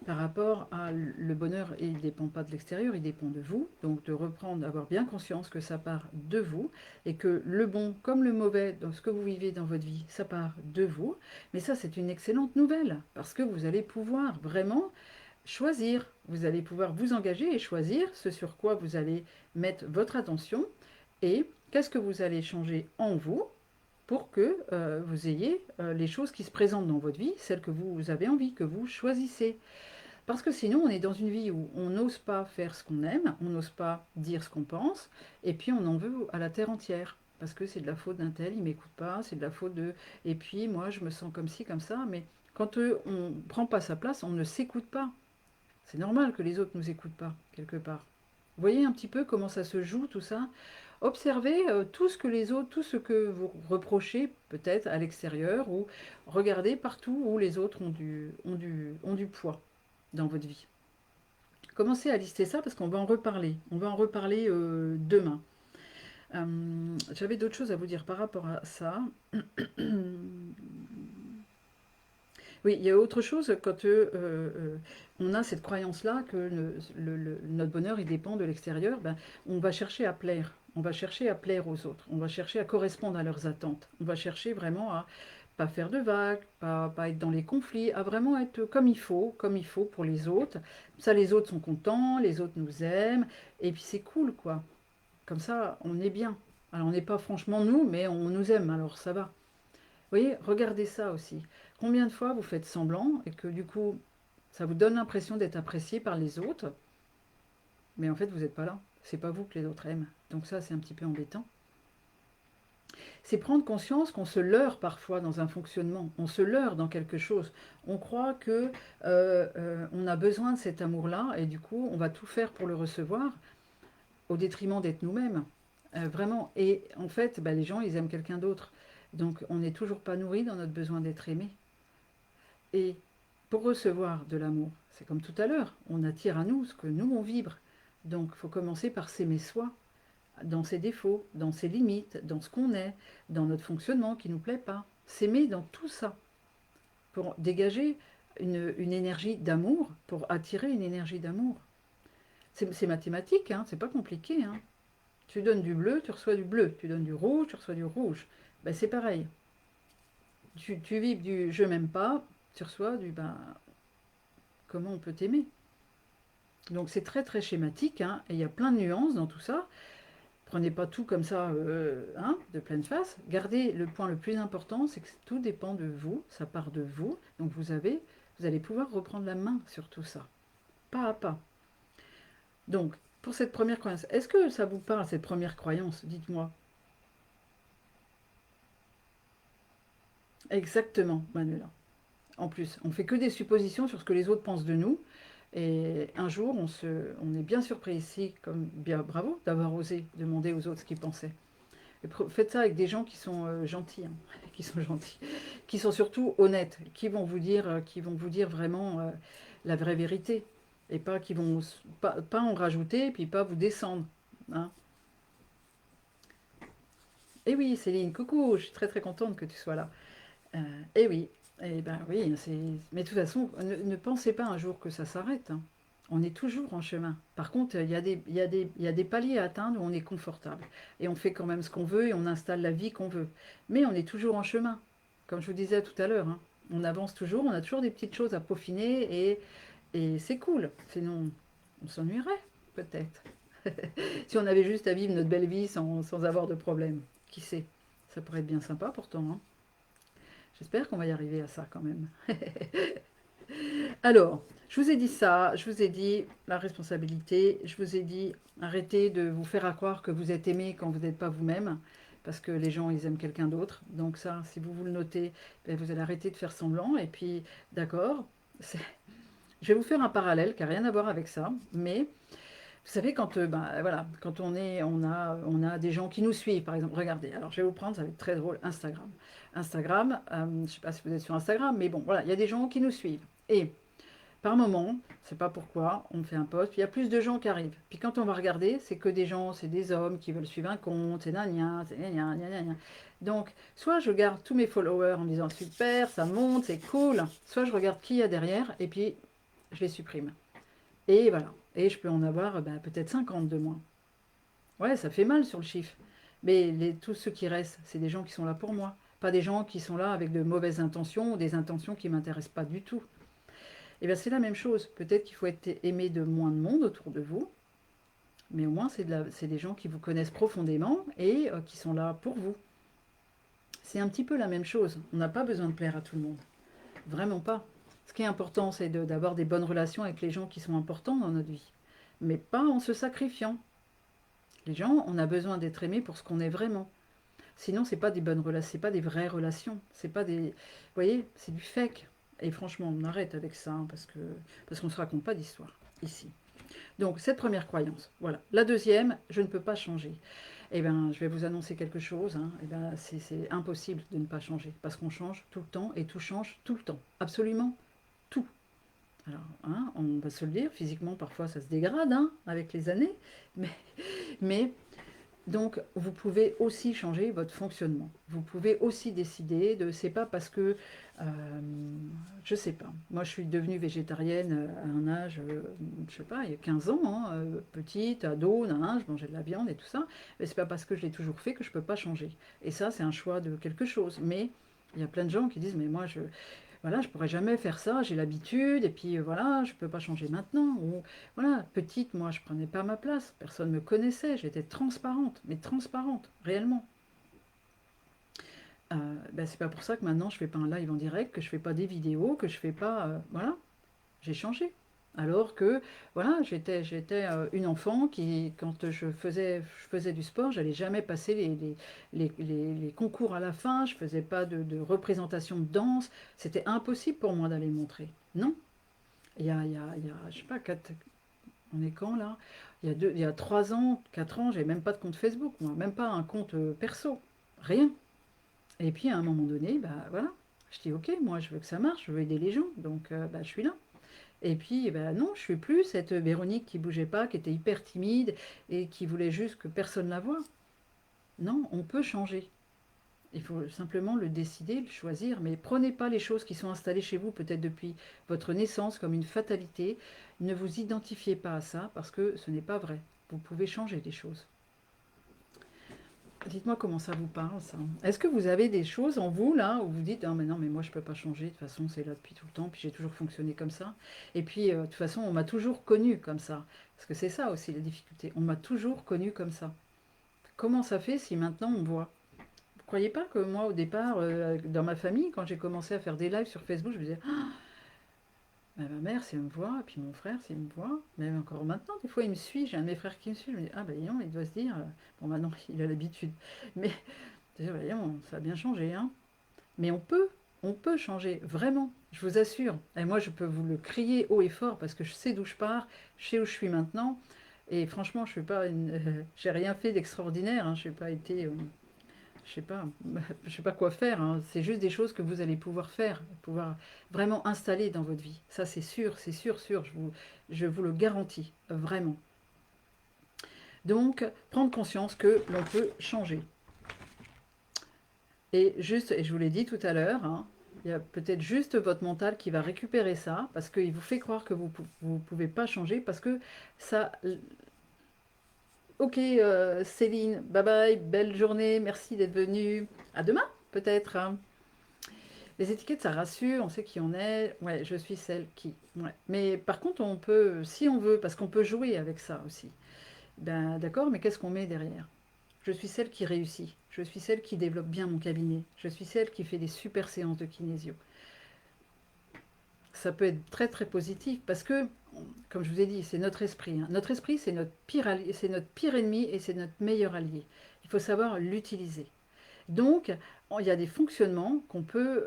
par rapport à le bonheur, et il ne dépend pas de l'extérieur, il dépend de vous. Donc de reprendre, d'avoir bien conscience que ça part de vous et que le bon comme le mauvais dans ce que vous vivez dans votre vie, ça part de vous. Mais ça, c'est une excellente nouvelle parce que vous allez pouvoir vraiment choisir. Vous allez pouvoir vous engager et choisir ce sur quoi vous allez mettre votre attention et qu'est-ce que vous allez changer en vous pour que vous ayez les choses qui se présentent dans votre vie, celles que vous avez envie, que vous choisissez. Parce que sinon, on est dans une vie où on n'ose pas faire ce qu'on aime, on n'ose pas dire ce qu'on pense, et puis on en veut à la terre entière. Parce que c'est de la faute d'un tel, il ne m'écoute pas, c'est de la faute de... Et puis moi, je me sens comme ci, comme ça, mais quand on ne prend pas sa place, on ne s'écoute pas. C'est normal que les autres ne nous écoutent pas, quelque part. Vous voyez un petit peu comment ça se joue, tout ça. Observez tout ce que les autres, tout ce que vous reprochez peut-être à l'extérieur, ou regardez partout où les autres ont du poids dans votre vie. Commencez à lister ça parce qu'on va en reparler. On va en reparler demain. J'avais d'autres choses à vous dire par rapport à ça. Oui, il y a autre chose quand on a cette croyance-là que notre bonheur il dépend de l'extérieur, ben, on va chercher à plaire. On va chercher à plaire aux autres. On va chercher à correspondre à leurs attentes. On va chercher vraiment à pas faire de vagues, pas être dans les conflits, à vraiment être comme il faut pour les autres. Ça, les autres sont contents, les autres nous aiment, et puis c'est cool, quoi. Comme ça, on est bien. Alors, on n'est pas franchement nous, mais on nous aime, alors ça va. Vous voyez, regardez ça aussi. Combien de fois vous faites semblant et que du coup, ça vous donne l'impression d'être apprécié par les autres, mais en fait, vous n'êtes pas là. C'est pas vous que les autres aiment. Donc ça, c'est un petit peu embêtant. C'est prendre conscience qu'on se leurre parfois dans un fonctionnement, on se leurre dans quelque chose. On croit que on a besoin de cet amour-là et du coup, on va tout faire pour le recevoir au détriment d'être nous-mêmes. Vraiment. Et en fait, bah, les gens, ils aiment quelqu'un d'autre. Donc, on n'est toujours pas nourri dans notre besoin d'être aimé. Et pour recevoir de l'amour, c'est comme tout à l'heure, on attire à nous ce que nous, on vibre. Donc, il faut commencer par s'aimer soi, dans ses défauts, dans ses limites, dans ce qu'on est, dans notre fonctionnement qui ne nous plaît pas. S'aimer dans tout ça, pour dégager une énergie d'amour, pour attirer une énergie d'amour. C'est mathématique, hein, c'est pas compliqué. Hein. Tu donnes du bleu, tu reçois du bleu. Tu donnes du rouge, tu reçois du rouge. Ben, c'est pareil. Tu vibres du je m'aime pas, tu reçois du ben, comment on peut t'aimer. Donc c'est très très schématique, hein, et il y a plein de nuances dans tout ça. Prenez pas tout comme ça hein, de pleine face. Gardez le point le plus important, c'est que tout dépend de vous, ça part de vous. Donc vous allez pouvoir reprendre la main sur tout ça, pas à pas. Donc pour cette première croyance, est-ce que ça vous parle cette première croyance? Dites-moi. Exactement, Manuela. En plus, on fait que des suppositions sur ce que les autres pensent de nous. Et un jour, on est bien surpris ici, comme bien bravo d'avoir osé demander aux autres ce qu'ils pensaient. Et faites ça avec des gens qui sont gentils, hein, qui sont gentils, qui sont surtout honnêtes, qui vont vous dire vraiment la vraie vérité, et pas qui vont pas en rajouter, puis pas vous descendre. Hein. Et oui, Céline, coucou, je suis très très contente que tu sois là. Et oui, et ben oui, mais de toute façon, ne pensez pas un jour que ça s'arrête, hein. On est toujours en chemin. Par contre, il y a des paliers à atteindre où on est confortable. Et on fait quand même ce qu'on veut et on installe la vie qu'on veut. Mais on est toujours en chemin. Comme je vous disais tout à l'heure, hein. On avance toujours, on a toujours des petites choses à peaufiner et c'est cool. Sinon, on s'ennuierait, peut-être. Si on avait juste à vivre notre belle vie sans avoir de problème. Qui sait? Ça pourrait être bien sympa pourtant, hein. J'espère qu'on va y arriver à ça quand même. Alors, je vous ai dit ça, je vous ai dit la responsabilité, je vous ai dit arrêtez de vous faire à croire que vous êtes aimé quand vous n'êtes pas vous-même, parce que les gens, ils aiment quelqu'un d'autre. Donc ça, si vous vous le notez, ben, vous allez arrêter de faire semblant. Et puis, d'accord, je vais vous faire un parallèle qui n'a rien à voir avec ça, mais vous savez, quand, bah, voilà, quand on a des gens qui nous suivent, par exemple, regardez, alors je vais vous prendre, ça va être très drôle, Instagram. Instagram, je ne sais pas si vous êtes sur Instagram, mais bon, voilà, il y a des gens qui nous suivent. Et par moment, je ne sais pas pourquoi, on fait un post, puis il y a plus de gens qui arrivent. Puis quand on va regarder, c'est que des gens, c'est des hommes qui veulent suivre un compte, c'est gna c'est gna gna. Donc, soit je garde tous mes followers en me disant super, ça monte, c'est cool, soit je regarde qui il y a derrière, et puis je les supprime. Et voilà. Et je peux en avoir bah, peut-être 50 de moins. Ouais, ça fait mal sur le chiffre. Mais tous ceux qui restent, c'est des gens qui sont là pour moi. Pas des gens qui sont là avec de mauvaises intentions ou des intentions qui ne m'intéressent pas du tout. Et bien c'est la même chose. Peut-être qu'il faut être aimé de moins de monde autour de vous. Mais au moins, c'est des gens qui vous connaissent profondément et qui sont là pour vous. C'est un petit peu la même chose. On n'a pas besoin de plaire à tout le monde. Vraiment pas. Ce qui est important, c'est d'avoir des bonnes relations avec les gens qui sont importants dans notre vie. Mais pas en se sacrifiant. Les gens, on a besoin d'être aimés pour ce qu'on est vraiment. Sinon, c'est pas des bonnes relations, c'est pas des vraies relations. C'est pas des, vous voyez, c'est du fake. Et franchement, on arrête avec ça hein, parce qu'on se raconte pas d'histoire ici. Donc cette première croyance, voilà. La deuxième, je ne peux pas changer. Eh bien, je vais vous annoncer quelque chose. Hein. Eh ben, c'est impossible de ne pas changer parce qu'on change tout le temps et tout change tout le temps. Absolument tout. Alors, hein, on va se le dire, physiquement, parfois ça se dégrade hein, avec les années, mais, mais donc, vous pouvez aussi changer votre fonctionnement. Vous pouvez aussi décider de, c'est pas parce que, je sais pas, moi je suis devenue végétarienne à un âge, je sais pas, il y a 15 ans, hein, petite, ado, nan, je mangeais de la viande et tout ça, mais c'est pas parce que je l'ai toujours fait que je peux pas changer. Et ça, c'est un choix de quelque chose. Mais il y a plein de gens qui disent, mais moi, voilà, je pourrais jamais faire ça, j'ai l'habitude, et puis voilà, je peux pas changer maintenant. Ou voilà, petite, moi, je prenais pas ma place, personne me connaissait, j'étais transparente, mais transparente, réellement. Ben, c'est pas pour ça que maintenant je fais pas un live en direct, que je fais pas des vidéos, que je fais pas, voilà, j'ai changé. Alors que, voilà, j'étais une enfant qui, quand je faisais du sport, j'allais jamais passer les concours à la fin, je faisais pas de représentation de danse, c'était impossible pour moi d'aller montrer. Non, je sais pas, on est quand là? Il y a 3 ans, 4 ans, j'ai même pas de compte Facebook, moi, même pas un compte perso, rien. Et puis à un moment donné, bah voilà, je dis ok, moi je veux que ça marche, je veux aider les gens, donc bah, je suis là. Et puis, ben non, je suis plus cette Véronique qui bougeait pas, qui était hyper timide et qui voulait juste que personne la voie. Non, on peut changer. Il faut simplement le décider, le choisir, mais prenez pas les choses qui sont installées chez vous, peut-être depuis votre naissance, comme une fatalité. Ne vous identifiez pas à ça parce que ce n'est pas vrai. Vous pouvez changer des choses. Dites-moi comment ça vous parle, ça. Est-ce que vous avez des choses en vous, là, où vous dites, ah, mais non, mais moi, je peux pas changer, de toute façon, c'est là depuis tout le temps, puis j'ai toujours fonctionné comme ça. Et puis, de toute façon, on m'a toujours connu comme ça. Parce que c'est ça aussi, la difficulté. On m'a toujours connu comme ça. Comment ça fait si maintenant on me voit? Vous croyez pas que moi, au départ, dans ma famille, quand j'ai commencé à faire des lives sur Facebook, je me disais, bah, ma mère, si elle me voit, et puis mon frère, s'il me voit, même encore maintenant, des fois, il me suit, j'ai un de mes frères qui me suit, je me dis, ah, ben non, il doit se dire, bon, maintenant, il a l'habitude. Mais voyons, ça a bien changé, hein. Mais on peut changer, vraiment, je vous assure. Et moi, je peux vous le crier haut et fort parce que je sais d'où je pars, je sais où je suis maintenant. Et franchement, je suis pas j'ai rien fait d'extraordinaire. Hein, je n'ai pas été, je sais pas, je sais pas quoi faire. Hein. C'est juste des choses que vous allez pouvoir faire, pouvoir vraiment installer dans votre vie. Ça, c'est sûr, sûr. Je vous le garantis, vraiment. Donc, prendre conscience que l'on peut changer. Et juste, et je vous l'ai dit tout à l'heure, hein, il y a peut-être juste votre mental qui va récupérer ça, parce qu'il vous fait croire que vous pouvez pas changer, parce que ça... Ok, Céline, bye bye, belle journée, merci d'être venue. À demain, peut-être, hein. Les étiquettes, ça rassure, on sait qui on est. Ouais, je suis celle qui. Ouais. Mais par contre, on peut, si on veut, parce qu'on peut jouer avec ça aussi. Ben d'accord, mais qu'est-ce qu'on met derrière? Je suis celle qui réussit. Je suis celle qui développe bien mon cabinet. Je suis celle qui fait des super séances de kinésio. Ça peut être très très positif parce que, comme je vous ai dit, c'est notre esprit, hein. Notre esprit, c'est notre pire allié, c'est notre pire ennemi et c'est notre meilleur allié. Il faut savoir l'utiliser. Donc, il y a des fonctionnements qu'on peut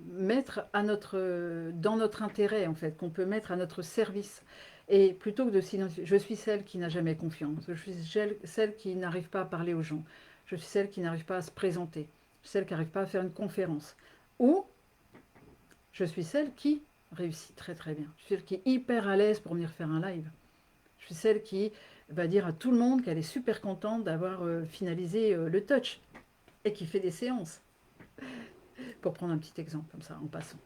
mettre à dans notre intérêt, en fait, qu'on peut mettre à notre service. Et plutôt que de s'identifier, je suis celle qui n'a jamais confiance, je suis celle qui n'arrive pas à parler aux gens, je suis celle qui n'arrive pas à se présenter, je suis celle qui n'arrive pas à faire une conférence. Ou je suis celle qui réussit très très bien. Je suis celle qui est hyper à l'aise pour venir faire un live. Je suis celle qui va dire à tout le monde qu'elle est super contente d'avoir finalisé le touch et qui fait des séances. Pour prendre un petit exemple comme ça, en passant.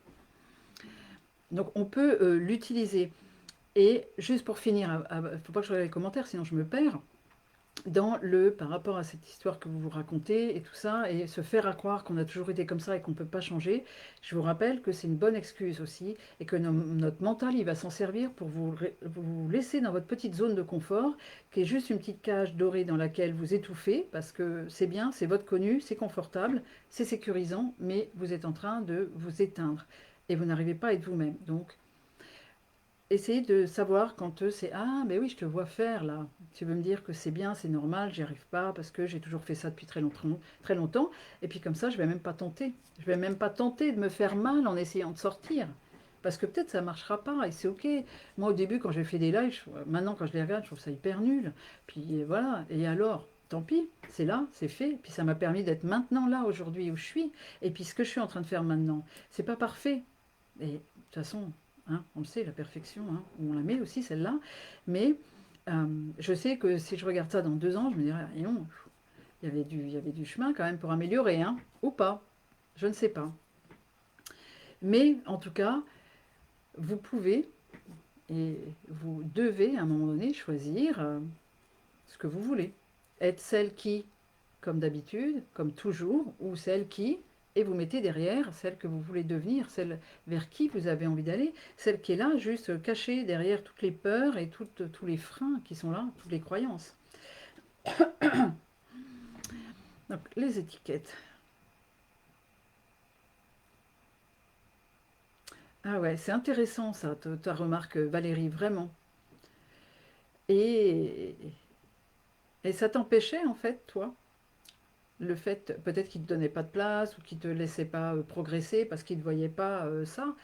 Donc on peut l'utiliser. Et juste pour finir, il ne faut pas que je regarde les commentaires, sinon je me perds. Par rapport à cette histoire que vous vous racontez et tout ça, et se faire à croire qu'on a toujours été comme ça et qu'on ne peut pas changer, je vous rappelle que c'est une bonne excuse aussi, et que notre mental, il va s'en servir pour vous laisser dans votre petite zone de confort, qui est juste une petite cage dorée dans laquelle vous étouffez, parce que c'est bien, c'est votre connu, c'est confortable, c'est sécurisant, mais vous êtes en train de vous éteindre, et vous n'arrivez pas à être vous-même. Donc, essayez de savoir quand c'est ah mais oui je te vois faire là. Tu veux me dire que c'est bien, c'est normal, j'y arrive pas parce que j'ai toujours fait ça depuis très longtemps. Et puis comme ça je vais même pas tenter. Je vais même pas tenter de me faire mal en essayant de sortir. Parce que peut-être ça marchera pas et c'est ok. Moi au début quand j'ai fait des lives, maintenant quand je les regarde je trouve ça hyper nul. Puis voilà. Et alors tant pis, c'est là, c'est fait. Puis ça m'a permis d'être maintenant là aujourd'hui où je suis. Et puis ce que je suis en train de faire maintenant, c'est pas parfait. Et de toute façon, hein, on le sait, la perfection, hein, on la met aussi celle-là. Mais je sais que si je regarde ça dans 2 ans, je me dirais, ah, non, il y avait du chemin quand même pour améliorer, hein, ou pas. Je ne sais pas. Mais en tout cas, vous pouvez et vous devez à un moment donné choisir ce que vous voulez. Être celle qui, comme d'habitude, comme toujours, ou celle qui, et vous mettez derrière celle que vous voulez devenir, celle vers qui vous avez envie d'aller, celle qui est là, juste cachée derrière toutes les peurs et tous les freins qui sont là, toutes les croyances. Donc, les étiquettes. Ah ouais, c'est intéressant ça, ta remarque, Valérie, vraiment. Et, et ça t'empêchait, en fait, toi, le fait, peut-être qu'il ne te donnait pas de place ou qu'il ne te laissait pas progresser parce qu'il ne voyait pas ça.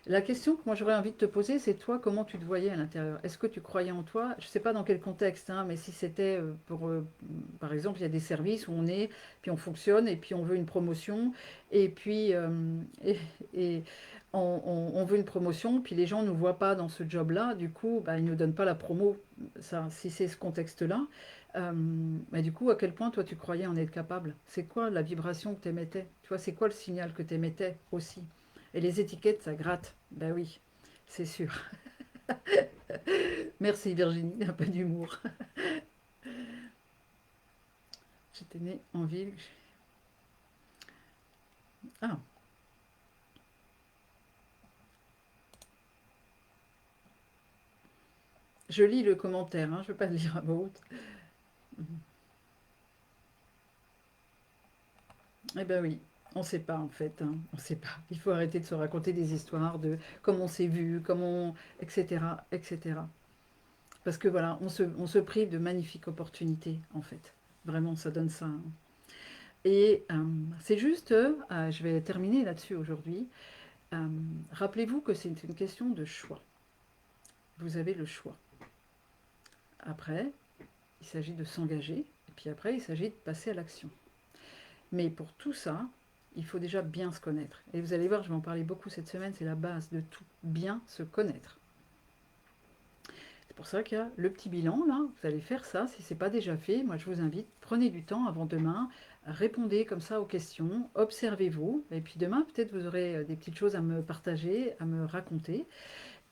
La question que moi j'aurais envie de te poser, c'est toi, comment tu te voyais à l'intérieur? Est-ce que tu croyais en toi? Je ne sais pas dans quel contexte, hein, mais si c'était par exemple, il y a des services où on est, puis on fonctionne, et puis on veut une promotion, et puis et, et on veut une promotion, puis les gens ne nous voient pas dans ce job-là, du coup, bah, ils ne nous donnent pas la promo. Ça, si c'est ce contexte-là, euh, bah, du coup, à quel point toi tu croyais en être capable? C'est quoi la vibration que tu émettais? Tu vois, c'est quoi le signal que tu émettais aussi? Et les étiquettes, ça gratte. Ben oui, c'est sûr. Merci Virginie, un peu d'humour. J'étais née en ville. Ah, je lis le commentaire, hein, je ne veux pas le lire à voix haute. Eh ben oui, on ne sait pas en fait, hein, on ne sait pas. Il faut arrêter de se raconter des histoires de comment on s'est vu, etc., etc. Parce que voilà, on se prive de magnifiques opportunités en fait. Vraiment, ça donne ça, hein. Et c'est juste, je vais terminer là-dessus aujourd'hui. Euh, Rappelez-vous que c'est une question de choix. Vous avez le choix. Après, il s'agit de s'engager, et puis après, il s'agit de passer à l'action. Mais pour tout ça, il faut déjà bien se connaître. Et vous allez voir, je vais en parler beaucoup cette semaine, c'est la base de tout. Bien se connaître. pour ça qu'il y a le petit bilan là. Vous allez faire ça si ce n'est pas déjà fait. Moi, je vous invite, prenez du temps avant demain, répondez comme ça aux questions, observez-vous. Et puis demain, peut-être vous aurez des petites choses à me partager, à me raconter.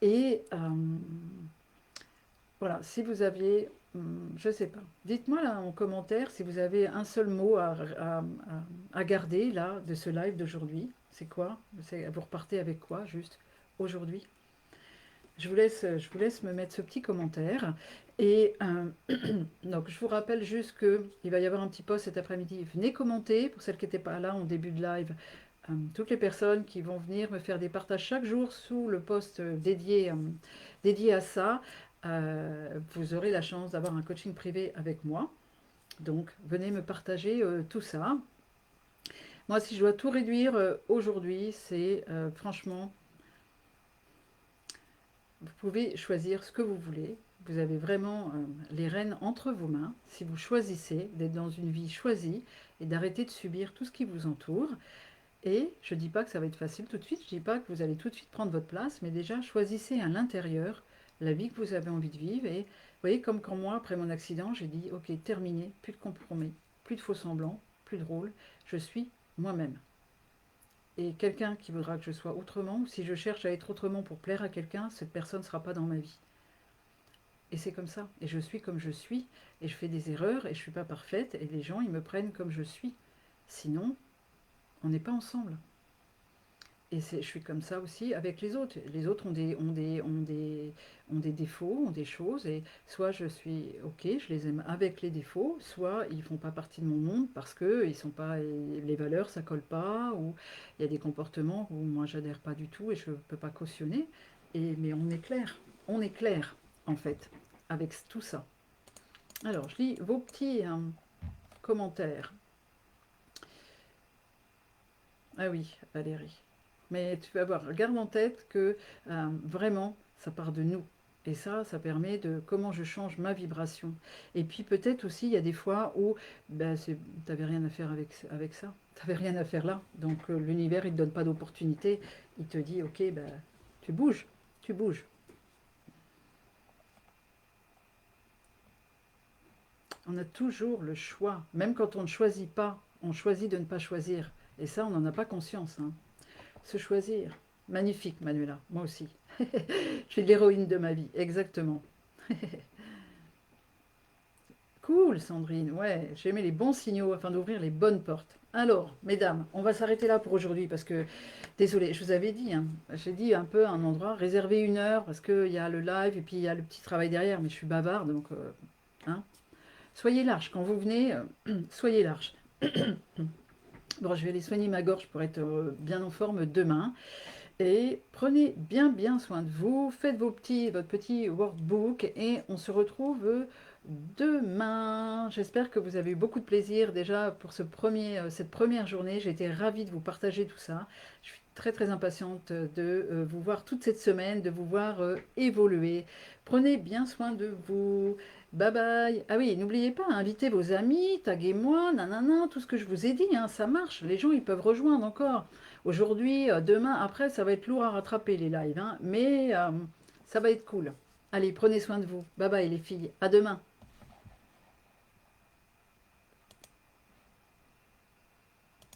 Et voilà, si vous aviez, je ne sais pas, dites-moi là en commentaire si vous avez un seul mot à garder là de ce live d'aujourd'hui. C'est quoi? Vous repartez avec quoi juste aujourd'hui? Je vous laisse me mettre ce petit commentaire. Et donc, je vous rappelle juste qu'il va y avoir un petit post cet après-midi. Venez commenter, pour celles qui n'étaient pas là en début de live. Toutes les personnes qui vont venir me faire des partages chaque jour sous le post dédié à ça, vous aurez la chance d'avoir un coaching privé avec moi. Donc, venez me partager tout ça. Moi, si je dois tout réduire aujourd'hui, c'est franchement, vous pouvez choisir ce que vous voulez. Vous avez vraiment les rênes entre vos mains. Si vous choisissez d'être dans une vie choisie et d'arrêter de subir tout ce qui vous entoure. Et je ne dis pas que ça va être facile tout de suite, je ne dis pas que vous allez tout de suite prendre votre place, mais déjà choisissez à l'intérieur la vie que vous avez envie de vivre. Et vous voyez, comme quand moi, après mon accident, j'ai dit, ok, terminé, plus de compromis, plus de faux semblants, plus de rôle, je suis moi-même. Et quelqu'un qui voudra que je sois autrement, ou si je cherche à être autrement pour plaire à quelqu'un, cette personne ne sera pas dans ma vie. Et c'est comme ça. Et je suis comme je suis. Et je fais des erreurs et je ne suis pas parfaite. Et les gens, ils me prennent comme je suis. Sinon, on n'est pas ensemble. Et je suis comme ça aussi avec les autres. Les autres ont des défauts, ont des choses. Et soit je suis OK, je les aime avec les défauts, soit ils ne font pas partie de mon monde parce que ils sont pas, les valeurs, ça colle pas. Ou il y a des comportements où moi, j'adhère pas du tout et je ne peux pas cautionner. Mais on est clair, en fait, avec tout ça. Alors, je lis vos petits commentaires. Ah oui, Valérie. Mais tu vas voir, garde en tête que vraiment, ça part de nous. Et ça permet de comment je change ma vibration. Et puis peut-être aussi, il y a des fois où ben, tu n'avais rien à faire avec ça. Tu n'avais rien à faire là. Donc l'univers, il ne te donne pas d'opportunité. Il te dit, ok, ben, tu bouges, tu bouges. On a toujours le choix. Même quand on ne choisit pas, on choisit de ne pas choisir. Et ça, on n'en a pas conscience. Hein. Se choisir. Magnifique, Manuela. Moi aussi. Je suis l'héroïne de ma vie, exactement. Cool, Sandrine. Ouais, j'ai mis les bons signaux afin d'ouvrir les bonnes portes. Alors, mesdames, on va s'arrêter là pour aujourd'hui parce que, désolé, je vous avais dit, hein, j'ai dit un peu un endroit, réserver 1 heure parce qu'il y a le live et puis il y a le petit travail derrière, mais je suis bavarde, donc, hein. Soyez large, quand vous venez, soyez large. Bon, je vais aller soigner ma gorge pour être bien en forme demain. Et prenez bien soin de vous, faites votre petit workbook et on se retrouve demain. J'espère que vous avez eu beaucoup de plaisir déjà pour cette première journée. J'ai été ravie de vous partager tout ça. Je suis très impatiente de vous voir toute cette semaine, de vous voir évoluer. Prenez bien soin de vous. Bye bye. Ah oui, n'oubliez pas, invitez vos amis, taguez-moi, nanana, tout ce que je vous ai dit, hein, ça marche. Les gens, ils peuvent rejoindre encore. Aujourd'hui, demain, après, ça va être lourd à rattraper les lives, hein, mais ça va être cool. Allez, prenez soin de vous. Bye bye les filles, à demain.